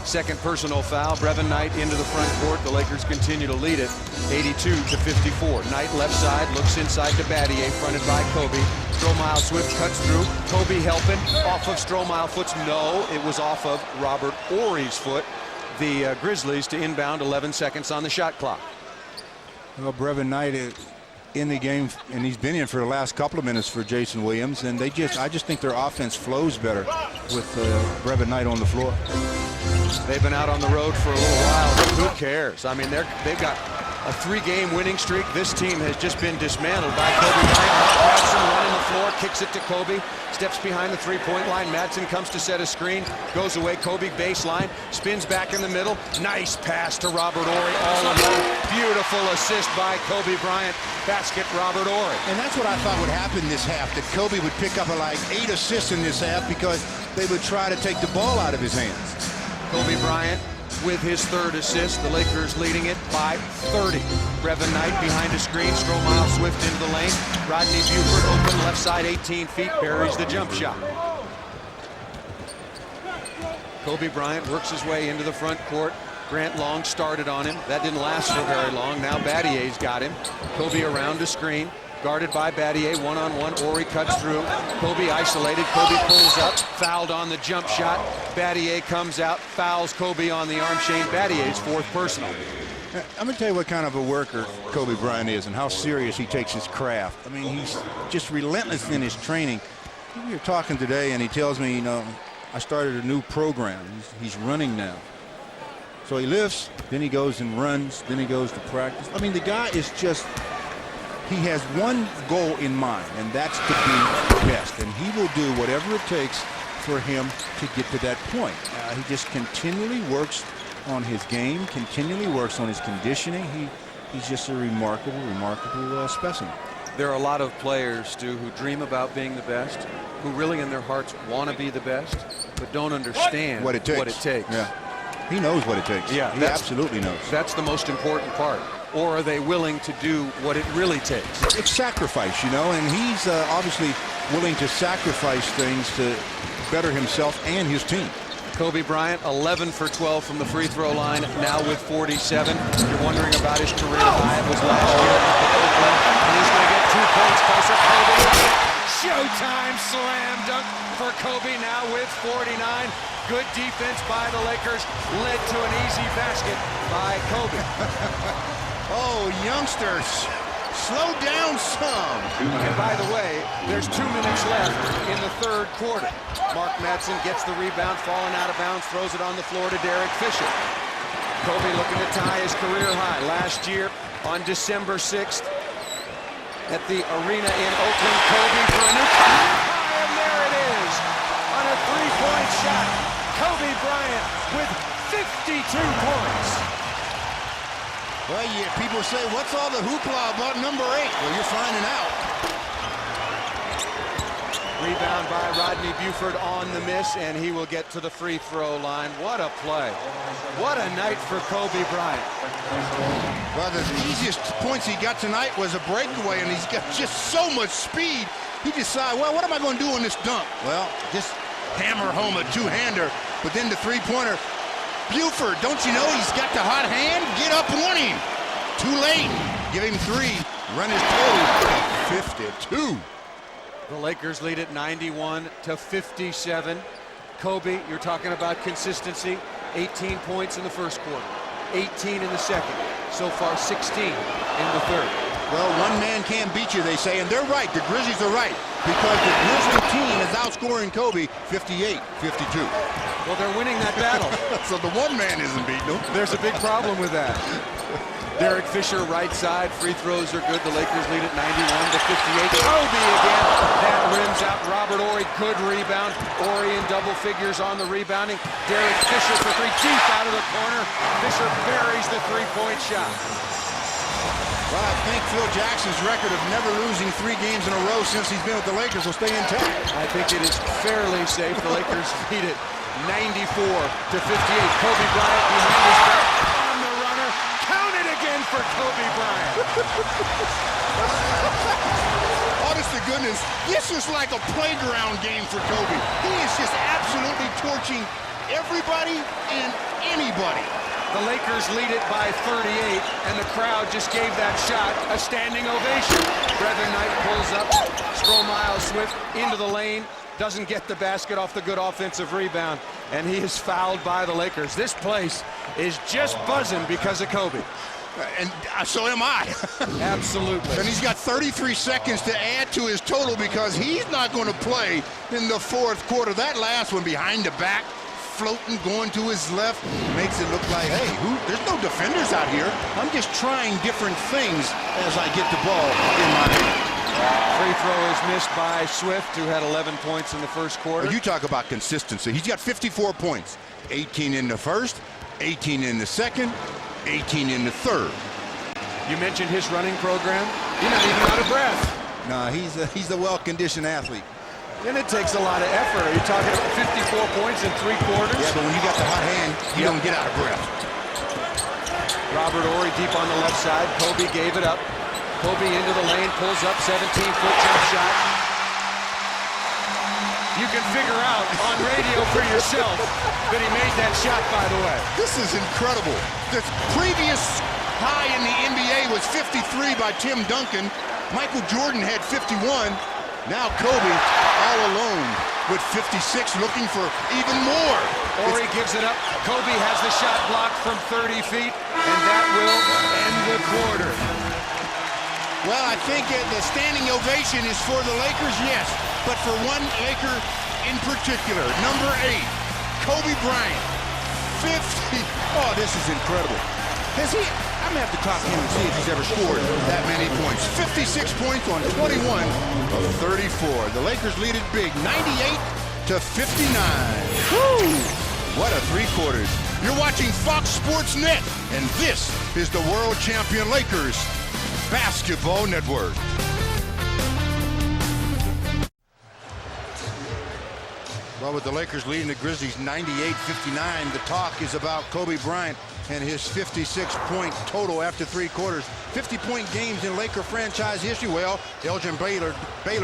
Second personal foul. Brevin Knight into the front court. The Lakers continue to lead it, 82-54. Knight left side, looks inside to Battier, fronted by Kobe. Stromile Swift cuts through. Kobe helping. Off of Stromile foot's. No, it was off of Robert Horry's foot. The Grizzlies to inbound, 11 seconds on the shot clock. Well, Brevin Knight is in the game, and he's been in for the last couple of minutes for Jason Williams, and I just think their offense flows better with Brevin Knight on the floor. They've been out on the road for a little while, but who cares? I mean, they've got a 3-game winning streak. This team has just been dismantled by Kobe Bryant. Madsen running the floor, kicks it to Kobe, steps behind the three-point line. Madsen comes to set a screen, goes away. Kobe baseline, spins back in the middle. Nice pass to Robert Horry, all alone. Beautiful assist by Kobe Bryant. Basket, Robert Horry. And that's what I thought would happen this half, that Kobe would pick up like 8 assists in this half because they would try to take the ball out of his hands. Kobe Bryant with his third assist. The Lakers leading it by 30. Brevin Knight behind a screen. Stromile Swift into the lane. Rodney Buford open left side 18 feet. Buries the jump shot. Kobe Bryant works his way into the front court. Grant Long started on him. That didn't last for very long. Now Battier's got him. Kobe around a screen. Guarded by Battier, one-on-one. Horry cuts through. Kobe isolated. Kobe pulls up. Fouled on the jump shot. Battier comes out. Fouls Kobe on the arm. Shane Battier's fourth personal. I'm going to tell you what kind of a worker Kobe Bryant is and how serious he takes his craft. I mean, he's just relentless in his training. We were talking today, and he tells me, you know, I started a new program. He's running now. So he lifts, then he goes and runs, then he goes to practice. I mean, the guy is just... He has one goal in mind, and that's to be the best. And he will do whatever it takes for him to get to that point. He just continually works on his game, continually works on his conditioning. He's just a remarkable specimen. There are a lot of players, Stu, who dream about being the best, who really in their hearts want to be the best, but don't understand what it takes. Yeah. He knows what it takes. Yeah, he absolutely knows. That's the most important part. Or are they willing to do what it really takes? It's sacrifice, you know, and he's obviously willing to sacrifice things to better himself and his team. Kobe Bryant, 11 for 12 from the free throw line, now with 47. You're wondering about his career high. It was last year at Oakland. And he's going to get 2 points closer. Kobe. Showtime slam dunk for Kobe, now with 49. Good defense by the Lakers led to an easy basket by Kobe. Oh, youngsters, slow down some. And by the way, there's 2 minutes left in the third quarter. Mark Madsen gets the rebound, falling out of bounds, throws it on the floor to Derek Fisher. Kobe looking to tie his career high. Last year on December 6th at the arena in Oakland, Kobe for a new career high, and there it is on a 3-point shot. Kobe Bryant with 52 points. Well, yeah, people say, what's all the hoopla about number 8? Well, you're finding out. Rebound by Rodney Buford on the miss, and he will get to the free throw line. What a play. What a night for Kobe Bryant. Well, the easiest points he got tonight was a breakaway, and he's got just so much speed. He decided, well, what am I going to do on this dunk? Well, just hammer home a two-hander, but then the three-pointer. Buford, don't you know he's got the hot hand? Get up on him. Too late. Give him 3. Run his total. 52. The Lakers lead at 91 to 57. Kobe, you're talking about consistency. 18 points in the first quarter, 18 in the second. So far, 16 in the third. Well, one man can't beat you, they say, and they're right. The Grizzlies are right, because the Grizzly team is outscoring Kobe 58-52. Well, they're winning that battle. So the one man isn't beating them. There's a big problem with that. Derek Fisher, right side. Free throws are good. The Lakers lead at 91 to 58. Kobe again. That rims out. Robert Horry, good rebound. Horry in double figures on the rebounding. Derek Fisher for 3, deep out of the corner. Fisher buries the 3-point shot. Well, I think Phil Jackson's record of never losing 3 games in a row since he's been with the Lakers will stay intact. I think it is fairly safe. The Lakers lead it 94 to 58. Kobe Bryant behind his back on the runner. Count it again for Kobe Bryant. Honest to goodness, this is like a playground game for Kobe. He is just absolutely torching everybody and anybody. The Lakers lead it by 38, and the crowd just gave that shot a standing ovation. Brethren Knight pulls up, Stromile Swift into the lane, doesn't get the basket off the good offensive rebound, and he is fouled by the Lakers. This place is just buzzing because of Kobe. And so am I. Absolutely. And he's got 33 seconds to add to his total because he's not going to play in the fourth quarter. That last one behind the back, floating, going to his left, makes it look like, hey, there's no defenders out here. I'm just trying different things as I get the ball in my hand. Free throw is missed by Swift, who had 11 points in the first quarter. Well, you talk about consistency. He's got 54 points. 18 in the first, 18 in the second, 18 in the third. You mentioned his running program. You're not even out of breath. No, he's a well-conditioned athlete. And it takes a lot of effort. Are you talking about 54 points in 3 quarters? Yeah, but when you got the hot hand, you don't get out of breath. Robert Horry deep on the left side. Kobe gave it up. Kobe into the lane, pulls up, 17-foot jump shot. You can figure out on radio for yourself that he made that shot, by the way. This is incredible. The previous high in the NBA was 53 by Tim Duncan. Michael Jordan had 51. Now Kobe all alone with 56, looking for even more. Horry gives it up. Kobe has the shot blocked from 30 feet, and that will end the quarter. Well, I think the standing ovation is for the Lakers, yes, but for one Laker in particular, number 8, Kobe Bryant, 50. Oh, this is incredible. Has he? I'm going to have to talk to him and see if he's ever scored that many points. 56 points on 21 of 34. The Lakers lead it big, 98 to 59. Woo! What a 3 quarters. You're watching Fox Sports Net, and this is the World Champion Lakers Basketball Network. Well, with the Lakers leading the Grizzlies 98-59, the talk is about Kobe Bryant and his 56-point total after 3 quarters. 50-point games in Laker franchise history. Well, Elgin Baylor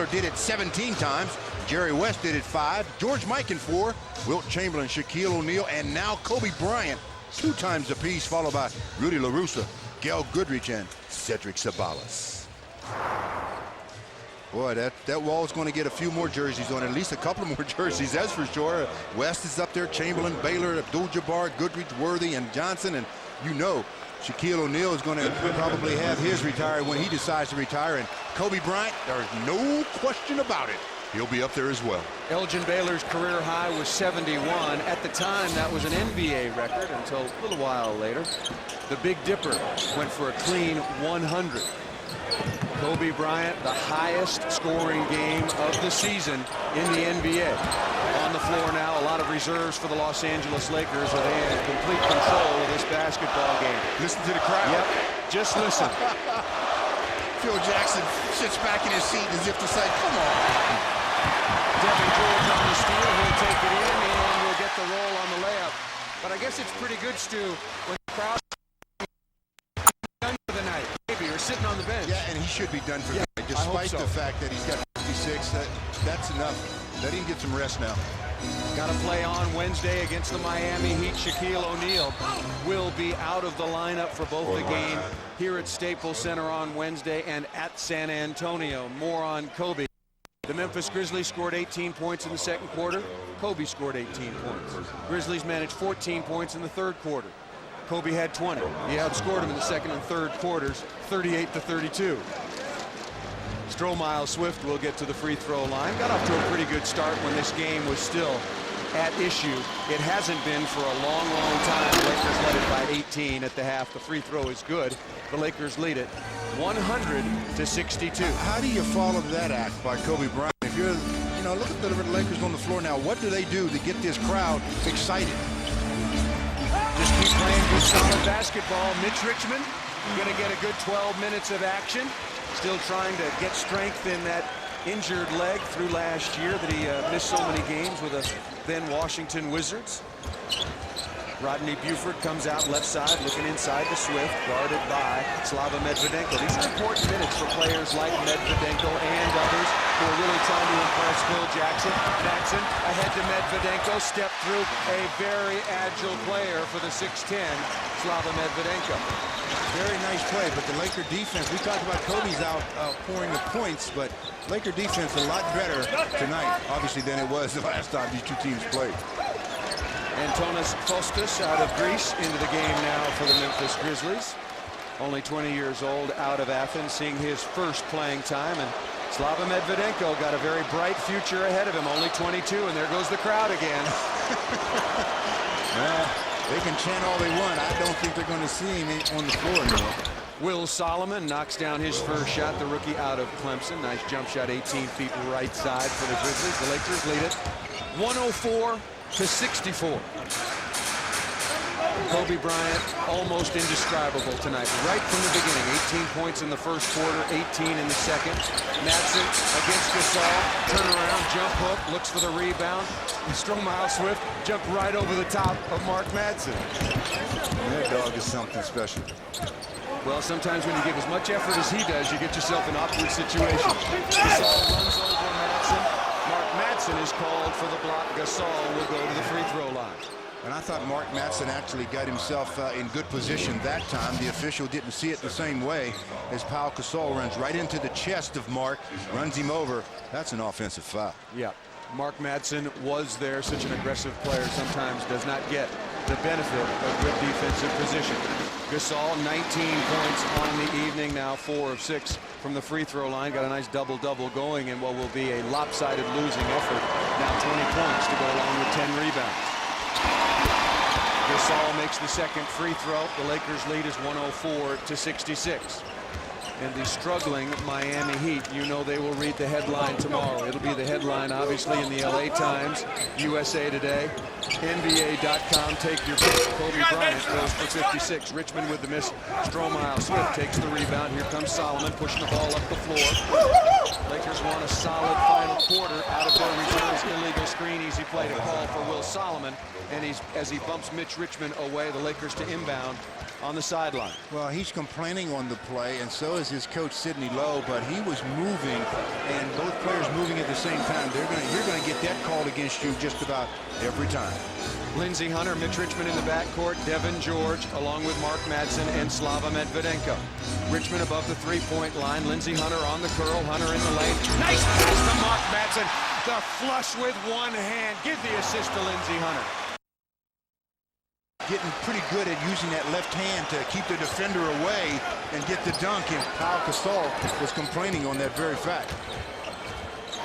did it 17 times. Jerry West did it 5. George Mikan 4. Wilt Chamberlain, Shaquille O'Neal, and now Kobe Bryant 2 times apiece, followed by Rudy LaRussa, Gail Goodrich, and Cedric Sabalas. Boy, that wall's going to get a few more jerseys on, at least a couple more jerseys, that's for sure. West is up there, Chamberlain, Baylor, Abdul-Jabbar, Goodrich, Worthy, and Johnson, and you know Shaquille O'Neal is going to probably have his retire when he decides to retire, and Kobe Bryant, there's no question about it, he'll be up there as well. Elgin Baylor's career high was 71. At the time, that was an NBA record until a little while later. The Big Dipper went for a clean 100. Kobe Bryant, the highest scoring game of the season in the NBA. On the floor now, a lot of reserves for the Los Angeles Lakers, where they have complete control of this basketball game. Listen to the crowd. Yep, just listen. Phil Jackson sits back in his seat as if to say, come on. Devin George on the steal, he'll take it in, and we'll get the roll on the layup. But I guess it's pretty good, Stu, when the crowd done for the night, maybe, or sitting on the bench. Yeah, and he should be done for the night, despite the fact that he's got 56. That's enough. Let him get some rest now. Got to play on Wednesday against the Miami Heat. Shaquille O'Neal will be out of the lineup for both the game here at Staples Center on Wednesday and at San Antonio. More on Kobe. The Memphis Grizzlies scored 18 points in the second quarter. Kobe scored 18 points. Grizzlies managed 14 points in the third quarter. Kobe had 20. He outscored him in the second and third quarters, 38-32. Stromile Swift will get to the free throw line. Got off to a pretty good start when this game was still at issue. It hasn't been for a long, long time. The Lakers led it by 18 at the half. The free throw is good. The Lakers lead it 100-62. How do you follow that act by Kobe Bryant? If you're, look at the Lakers on the floor now. What do they do to get this crowd excited? Just keep playing good, solid basketball. Mitch Richmond going to get a good 12 minutes of action. Still trying to get strength in that injured leg through last year that he missed so many games with the then Washington Wizards. Rodney Buford comes out left side, looking inside to Swift, guarded by Slava Medvedenko. These are important minutes for players like Medvedenko and others who are really trying to impress Phil Jackson. Jackson ahead to Medvedenko, step through a very agile player for the 6'10", Slava Medvedenko. Very nice play, but the Laker defense, we talked about Kobe's outpouring of points, but Laker defense a lot better tonight, obviously, than it was the last time these two teams played. Antonis Kostas out of Greece into the game now for the Memphis Grizzlies. Only 20 years old, out of Athens, seeing his first playing time. And Slava Medvedenko got a very bright future ahead of him, only 22, and there goes the crowd again. Well, they can chant all they want. I don't think they're going to see him on the floor anymore. Will Solomon knocks down his first shot, the rookie out of Clemson. Nice jump shot, 18 feet right side for the Grizzlies. The Lakers lead it 104-64. Kobe Bryant, almost indescribable tonight. Right from the beginning, 18 points in the first quarter, 18 in the second. Madsen against Gasol, turn around, jump hook, looks for the rebound. Stromile Swift jumped right over the top of Mark Madsen. That dog is something special. Well, sometimes when you give as much effort as he does, you get yourself in awkward situations. Gasol runs over Madsen. Mark Madsen is called for the block. Gasol will go to the free throw line. And I thought Mark Madsen actually got himself in good position that time. The official didn't see it the same way as Pau Gasol runs right into the chest of Mark, runs him over. That's an offensive foul. Yeah, Mark Madsen was there. Such an aggressive player sometimes does not get the benefit of good defensive position. Gasol, 19 points on the evening, now 4 of 6 from the free throw line. Got a nice double-double going in what will be a lopsided losing effort. Now 20 points to go along with 10 rebounds. Gasol makes the second free throw. The Lakers lead is 104-66. and the struggling Miami Heat. You know they will read the headline tomorrow. It'll be the headline, obviously, in the LA Times, USA Today, NBA.com. Take your pick. Kobe Bryant goes for 56. Richmond with the miss. Stromile Swift takes the rebound. Here comes Solomon pushing the ball up the floor. Lakers want a solid final quarter out of their reserves. Illegal screen, easy play to call for Will Solomon. And as he bumps Mitch Richmond away, the Lakers to inbound on the sideline. Well, he's complaining on the play, and so is his coach Sidney Lowe, but he was moving, and both players moving at the same time. You're going to get that called against you just about every time. Lindsey Hunter, Mitch Richmond in the backcourt, Devin George, along with Mark Madsen and Slava Medvedenko. Richmond above the three-point line. Lindsey Hunter on the curl. Hunter in the lane. Nice pass to Mark Madsen. The flush with one hand. Give the assist to Lindsey Hunter. Getting pretty good at using that left hand to keep the defender away and get the dunk, and Pau Gasol was complaining on that very fact.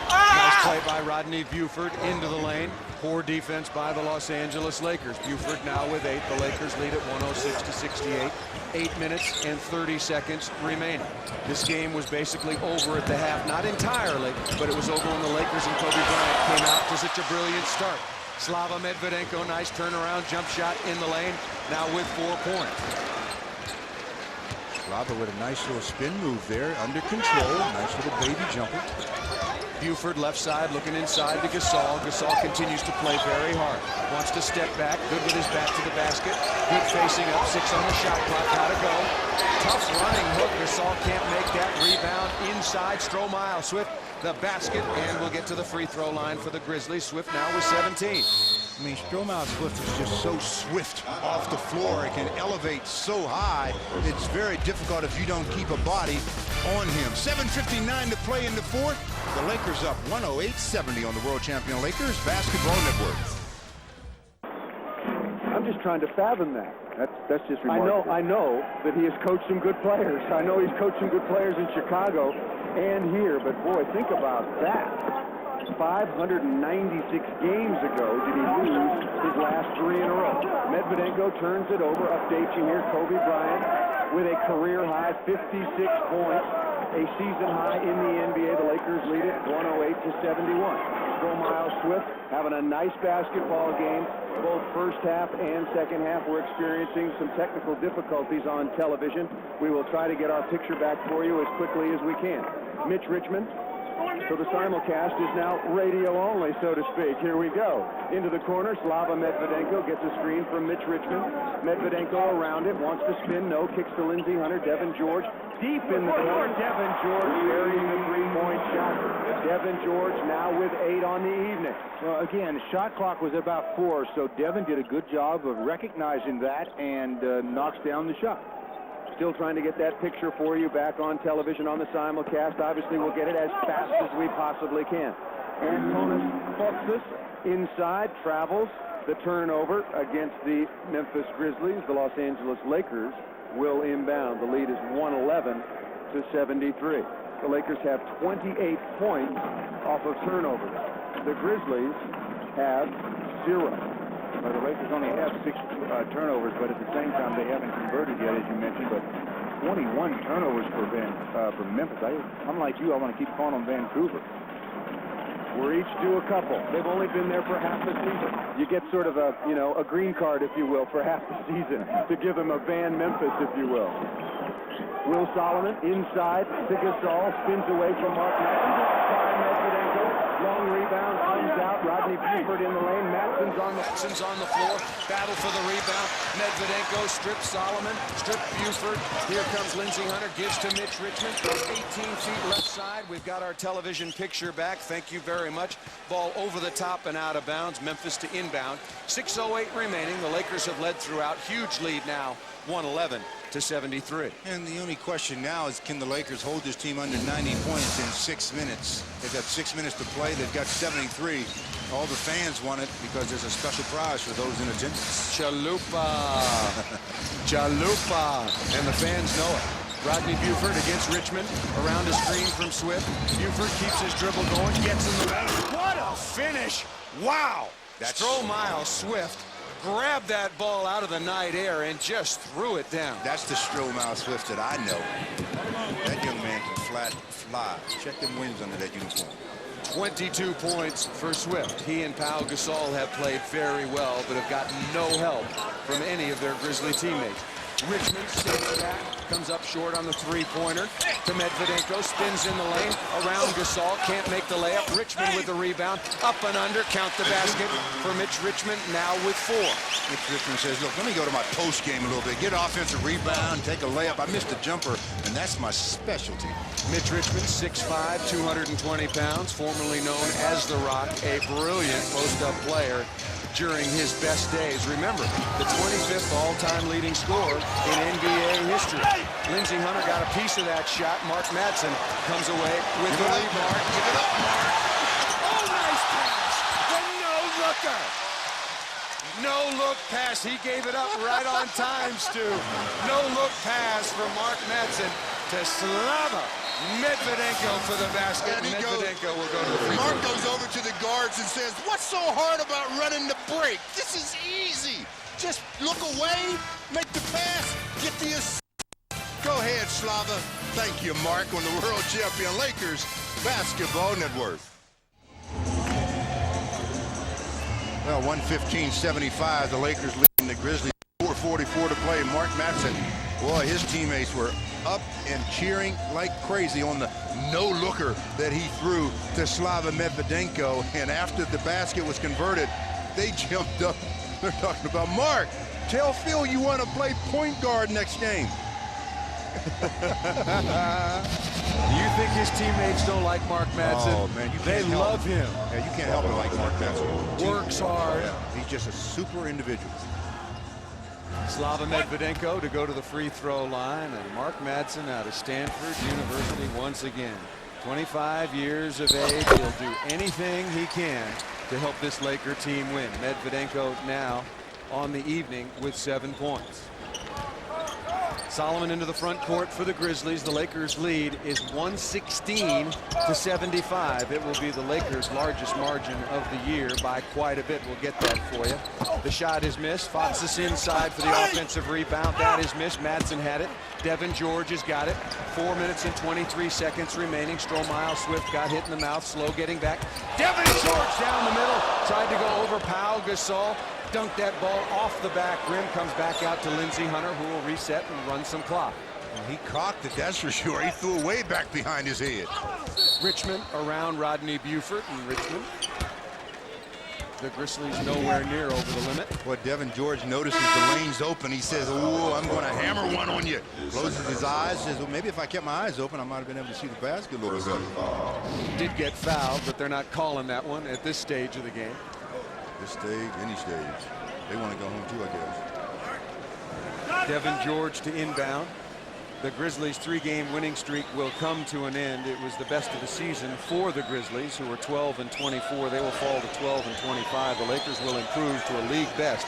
Nice play by Rodney Buford into the lane. Poor defense by the Los Angeles Lakers. Buford now with 8. The Lakers lead at 106-68. 8 minutes and 30 seconds remaining. This game was basically over at the half. Not entirely, but it was over when the Lakers and Kobe Bryant came out to such a brilliant start. Slava Medvedenko, nice turnaround jump shot in the lane, now with 4 points. Slava with a nice little spin move there, under control. Nice little baby jumper. Buford left side looking inside to Gasol. Gasol continues to play very hard. Wants to step back. Good with his back to the basket. Good facing up. 6 on the shot clock. Gotta go. Tough running hook. Gasol can't make that rebound. Inside. Stromile Swift the basket, and we'll get to the free throw line for the Grizzlies. Swift now with 17. I mean, Stromile Swift is just so swift off the floor. It can elevate so high. It's very difficult if you don't keep a body on him. 7:59 to play in the fourth. The Lakers up 108-70 on the world champion Lakers Basketball Network. I'm just trying to fathom that. That's just remarkable. I know that he has coached some good players. I know he's coached some good players in Chicago and here, but boy, think about that. 596 games ago did he lose his last 3 in a row. Medvedenko turns it over, updates you here. Kobe Bryant with a career-high 56 points, a season high in the NBA. The Lakers lead it 108-71. Stromile Swift having a nice basketball game. Both first half and second half, we're experiencing some technical difficulties on television. We will try to get our picture back for you as quickly as we can. Mitch Richmond. So the simulcast is now radio only, so to speak. Here we go. Into the corner, Slava Medvedenko gets a screen from Mitch Richmond. Medvedenko around it, wants to spin, no, kicks to Lindsey Hunter. Devin George deep in the corner. Devin George burying the three-point shot. Devin George now with 8 on the evening. Well, again, the shot clock was about 4, so Devin did a good job of recognizing that and knocks down the shot. Still trying to get that picture for you back on television on the simulcast. Obviously, we'll get it as fast as we possibly can. Antonis Foxus inside, travels the turnover against the Memphis Grizzlies. The Los Angeles Lakers will inbound. The lead is 111-73. The Lakers have 28 points off of turnovers. The Grizzlies have 0. Well, the Lakers only have 6 turnovers, but at the same time, they haven't converted yet, as you mentioned. But 21 turnovers for Memphis. I'm like you. I want to keep calling them Vancouver. We're each due a couple. They've only been there for half the season. You get sort of a green card, if you will, for half the season to give them a Van Memphis, if you will. Will Solomon inside to Gasol, spins away from Mark Madsen. Long rebound, comes out. Rodney Buford in the lane. Madsen's on the floor. Battle for the rebound. Medvedenko strips Solomon, strips Buford. Here comes Lindsey Hunter, gives to Mitch Richmond. 18 feet left side. We've got our television picture back. Thank you very much. Ball over the top and out of bounds. Memphis to inbound. 6:08 remaining. The Lakers have led throughout. Huge lead now, 111-73. And the only question now is, can the Lakers hold this team under 90 points in 6 minutes? They've got 6 minutes to play. They've got 73. All the fans want it because there's a special prize for those in attendance. Chalupa. Chalupa. And the fans know it. Rodney Buford against Richmond. Around a screen from Swift. Buford keeps his dribble going. Gets in the lane. What a finish. Wow. Stromile Swift grabbed that ball out of the night air and just threw it down. That's the Stroh Swift that I know. That young man can fly. Check them wings under that uniform. 22 points for Swift. He and Pau Gasol have played very well, but have gotten no help from any of their Grizzly teammates. Richmond steps back, comes up short on the three-pointer to Medvedenko, spins in the lane, around Gasol, can't make the layup. Richmond with the rebound, up and under, count the basket for Mitch Richmond, now with 4. Mitch Richmond says, look, let me go to my post game a little bit, get offensive rebound, take a layup. I missed a jumper, and that's my specialty. Mitch Richmond, 6'5", 220 pounds, formerly known as The Rock, a brilliant post-up player during his best days. Remember, the 25th all-time leading scorer in NBA history. Lindsey Hunter got a piece of that shot. Mark Madsen comes away with the lead. Mark, give it up, Mark. Oh, nice pass. The no-looker. No-look pass. He gave it up right on time, Stu. No-look pass from Mark Madsen to Slava Medvedenko for the basket. And Medvedenko will go to the free throw. Mark goes over to the guards and says, what's so hard about running the break? This is easy. Just look away, make the pass, get the assist. Go ahead, Slava. Thank you, Mark, on the World Champion Lakers Basketball Network. Well, 115-75, the Lakers leading the Grizzlies. 4:44 to play. Mark Madsen, boy, his teammates were up and cheering like crazy on the no-looker that he threw to Slava Medvedenko. And after the basket was converted, they jumped up. They're talking about, Mark, tell Phil you want to play point guard next game. Do you think his teammates don't like Mark Madsen? Oh, man, they love him. Yeah, you can't help but like Mark Madsen. Works hard. Yeah, he's just a super individual. Slava Medvedenko to go to the free throw line, and Mark Madsen out of Stanford University once again. 25 years of age. He'll do anything he can to help this Laker team win. Medvedenko now on the evening with 7 points. Solomon into the front court for the Grizzlies. The Lakers lead is 116-75. It will be the Lakers' largest margin of the year by quite a bit. We'll get that for you. The shot is missed. Fox is inside for the offensive rebound. That is missed. Madsen had it. Devin George has got it. 4 minutes and 23 seconds remaining. Stroh Swift got hit in the mouth. Slow getting back. Devin George down the middle. Tried to go over Pau Gasol. Dunked that ball off the back rim, comes back out to Lindsey Hunter, who will reset and run some clock. Well, he cocked it, that's for sure. He threw it way back behind his head. Richmond around Rodney Buford, and Richmond. The Grizzlies nowhere near over the limit. Well, Devin George notices the lane's open. He says, oh, I'm going to hammer one on you. Closes his eyes, says, well, maybe if I kept my eyes open, I might have been able to see the basket a little bit. Did get fouled, but they're not calling that one at this stage of the game. This stage, any stage. They want to go home too, I guess. Devin George to inbound. The Grizzlies' 3-game winning streak will come to an end. It was the best of the season for the Grizzlies, who were 12-24. They will fall to 12-25. The Lakers will improve to a league best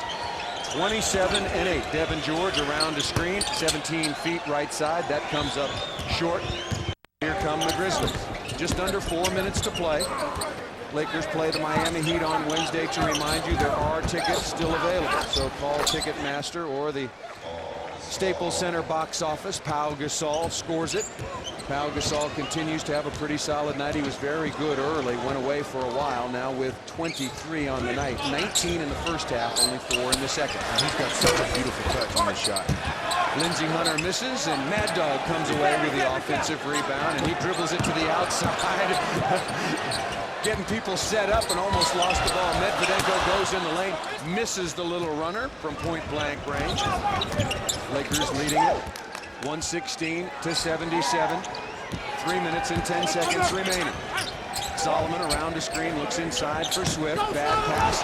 27-8. Devin George around the screen, 17 feet right side. That comes up short. Here come the Grizzlies. Just under 4 minutes to play. Lakers play the Miami Heat on Wednesday. To remind you, there are tickets still available. So call Ticketmaster or the Staples Center box office. Pau Gasol scores it. Pau Gasol continues to have a pretty solid night. He was very good early, went away for a while, now with 23 on the night. 19 in the first half, only 4 in the second. He's got such a beautiful touch on his shot. Lindsey Hunter misses, and Mad Dog comes away with the offensive rebound, and he dribbles it to the outside. Getting people set up and almost lost the ball. Medvedenko goes in the lane, misses the little runner from point-blank range. Lakers leading it 116-77. 3 minutes and 10 seconds remaining. Solomon around the screen, looks inside for Swift. Bad pass.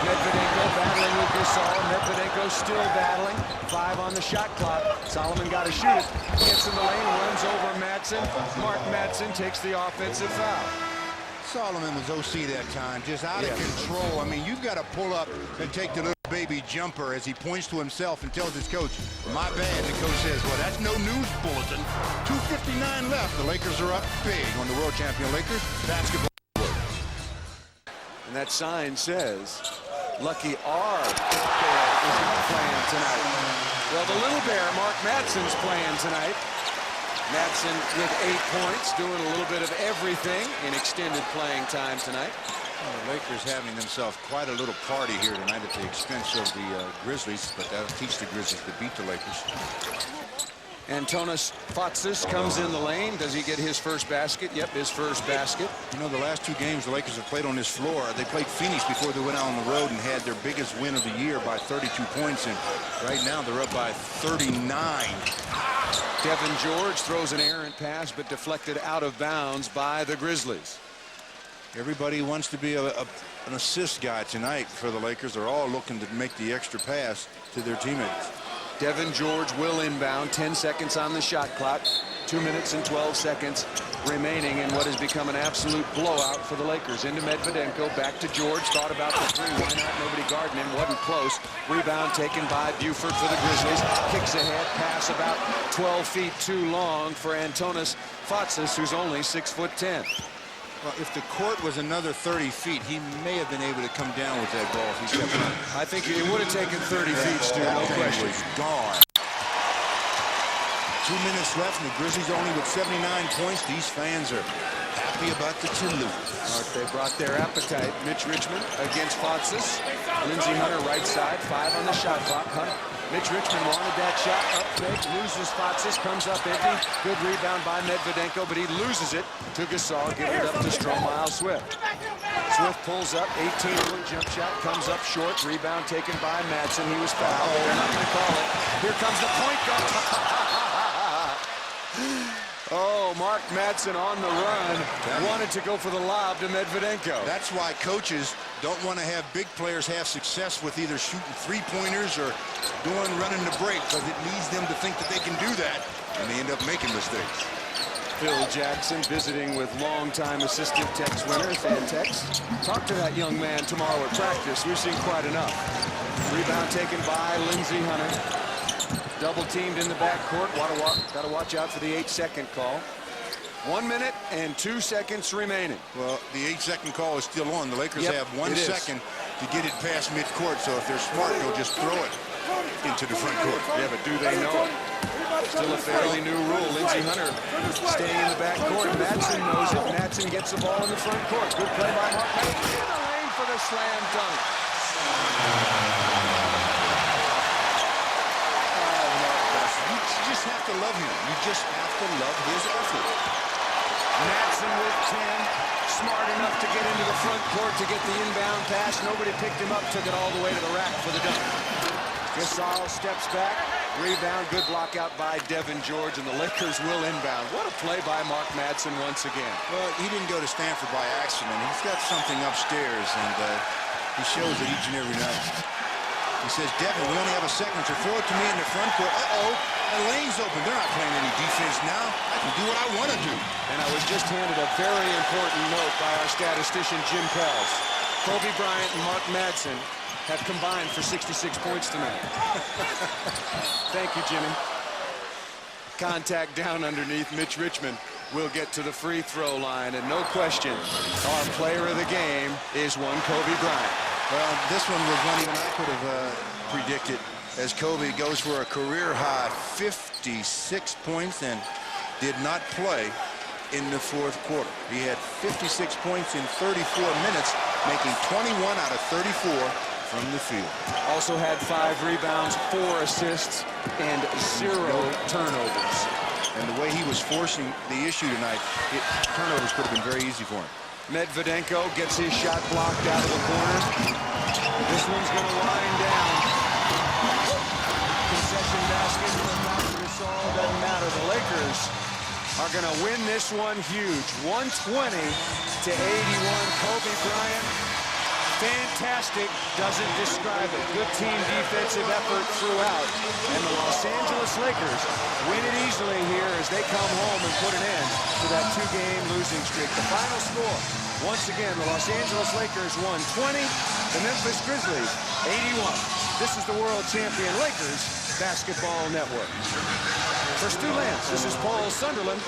Medvedenko battling with Gasol. Medvedenko still battling. 5 on the shot clock. Solomon got to shoot it. Gets in the lane, runs over Madsen. Mark Madsen takes the offensive foul. Solomon was OC that time, just out of control. I mean, you've got to pull up and take the little baby jumper as he points to himself and tells his coach, my bad. The coach says, well, that's no news bulletin. 2:59 left. The Lakers are up big on the world champion Lakers basketball. And that sign says, Lucky our bear is not playing tonight. Well, the little bear, Mark Madsen's playing tonight. Madsen with 8 points, doing a little bit of everything in extended playing time tonight. Well, the Lakers having themselves quite a little party here tonight at the expense of the Grizzlies, but that'll teach the Grizzlies to beat the Lakers. Antonis Fatsis comes in the lane. Does he get his first basket? Yep, his first basket. You know, the last 2 games the Lakers have played on this floor, they played Phoenix before they went out on the road and had their biggest win of the year by 32 points, and right now they're up by 39. Devin George throws an errant pass, but deflected out of bounds by the Grizzlies. Everybody wants to be an assist guy tonight for the Lakers. They're all looking to make the extra pass to their teammates. Devin George will inbound. 10 seconds on the shot clock. 2 minutes and 12 seconds remaining in what has become an absolute blowout for the Lakers. Into Medvedenko, back to George. Thought about the three. Why not? Nobody guarding him. Wasn't close. Rebound taken by Buford for the Grizzlies. Kicks ahead. Pass about 12 feet too long for Antonis Fatsis, who's only 6'10". Well, if the court was another 30 feet, he may have been able to come down with that ball if he kept running. I think it would have taken 30 feet, Stu, no question. Was gone. 2 minutes left, and the Grizzlies only with 79 points. These fans are happy about the 2 lose. They brought their appetite. Mitch Richmond against Fatsis. Lindsey Hunter right side. 5 on the shot clock. Mitch Richmond wanted that shot. Up fake, loses Fatsis, comes up empty. Good rebound by Medvedenko, but he loses it to Gasol, giving it up to Stromile Swift. Swift pulls up, 18-foot jump shot, comes up short. Rebound taken by Madsen. He was fouled, but they're not going to call it. Here comes the point guard. Oh, Mark Madsen on the run. Wanted to go for the lob to Medvedenko. That's why coaches don't want to have big players have success with either shooting three-pointers or running the break, because it leads them to think that they can do that, and they end up making mistakes. Phil Jackson visiting with longtime assistant Tex winner, Fantex. Talk to that young man tomorrow at practice. We've seen quite enough. Rebound taken by Lindsey Hunter. Double teamed in the backcourt. Got to watch out for the 8-second call. 1 minute and 2 seconds remaining. Well, the 8-second call is still on. The Lakers have 1 second to get it past midcourt, so if they're smart, they'll just throw it into the front court. Yeah, but do they know it? Still a fairly new rule. Lindsey Hunter staying in the backcourt. Madsen knows it. Madsen gets the ball in the front court. Good play by Mark Madsen. In the lane for the slam dunk. You just have to love him. You just have to love his effort. Madsen with 10. Smart enough to get into the front court to get the inbound pass. Nobody picked him up. Took it all the way to the rack for the dunk. Gasol steps back. Rebound. Good block out by Devin George, and the Lakers will inbound. What a play by Mark Madsen once again. Well, he didn't go to Stanford by accident. He's got something upstairs, and he shows it each and every night. He says, Devin, we only have a second to throw it to me in the front court. Uh-oh, the lane's open. They're not playing any defense now. I can do what I want to do. And I was just handed a very important note by our statistician, Jim Pels. Kobe Bryant and Mark Madsen have combined for 66 points tonight. Thank you, Jimmy. Contact down underneath. Mitch Richmond will get to the free throw line, and no question, our player of the game is one Kobe Bryant. Well, this one was one even I could have predicted, as Kobe goes for a career-high 56 points and did not play in the fourth quarter. He had 56 points in 34 minutes, making 21 out of 34 from the field. Also had 5 rebounds, 4 assists, and 0 turnovers. And the way he was forcing the issue tonight, turnovers could have been very easy for him. Medvedenko gets his shot blocked out of the corner. This one's going to wind down. Concession basket from Gasol. Doesn't matter. The Lakers are going to win this one huge. 120 to 81. Kobe Bryant. Fantastic, doesn't describe it. Good team defensive effort throughout. And the Los Angeles Lakers win it easily here as they come home and put an end to that 2-game losing streak. The final score, once again, the Los Angeles Lakers won 20, the Memphis Grizzlies 81. This is the world champion Lakers Basketball Network. For Stu Lance, this is Paul Sunderland.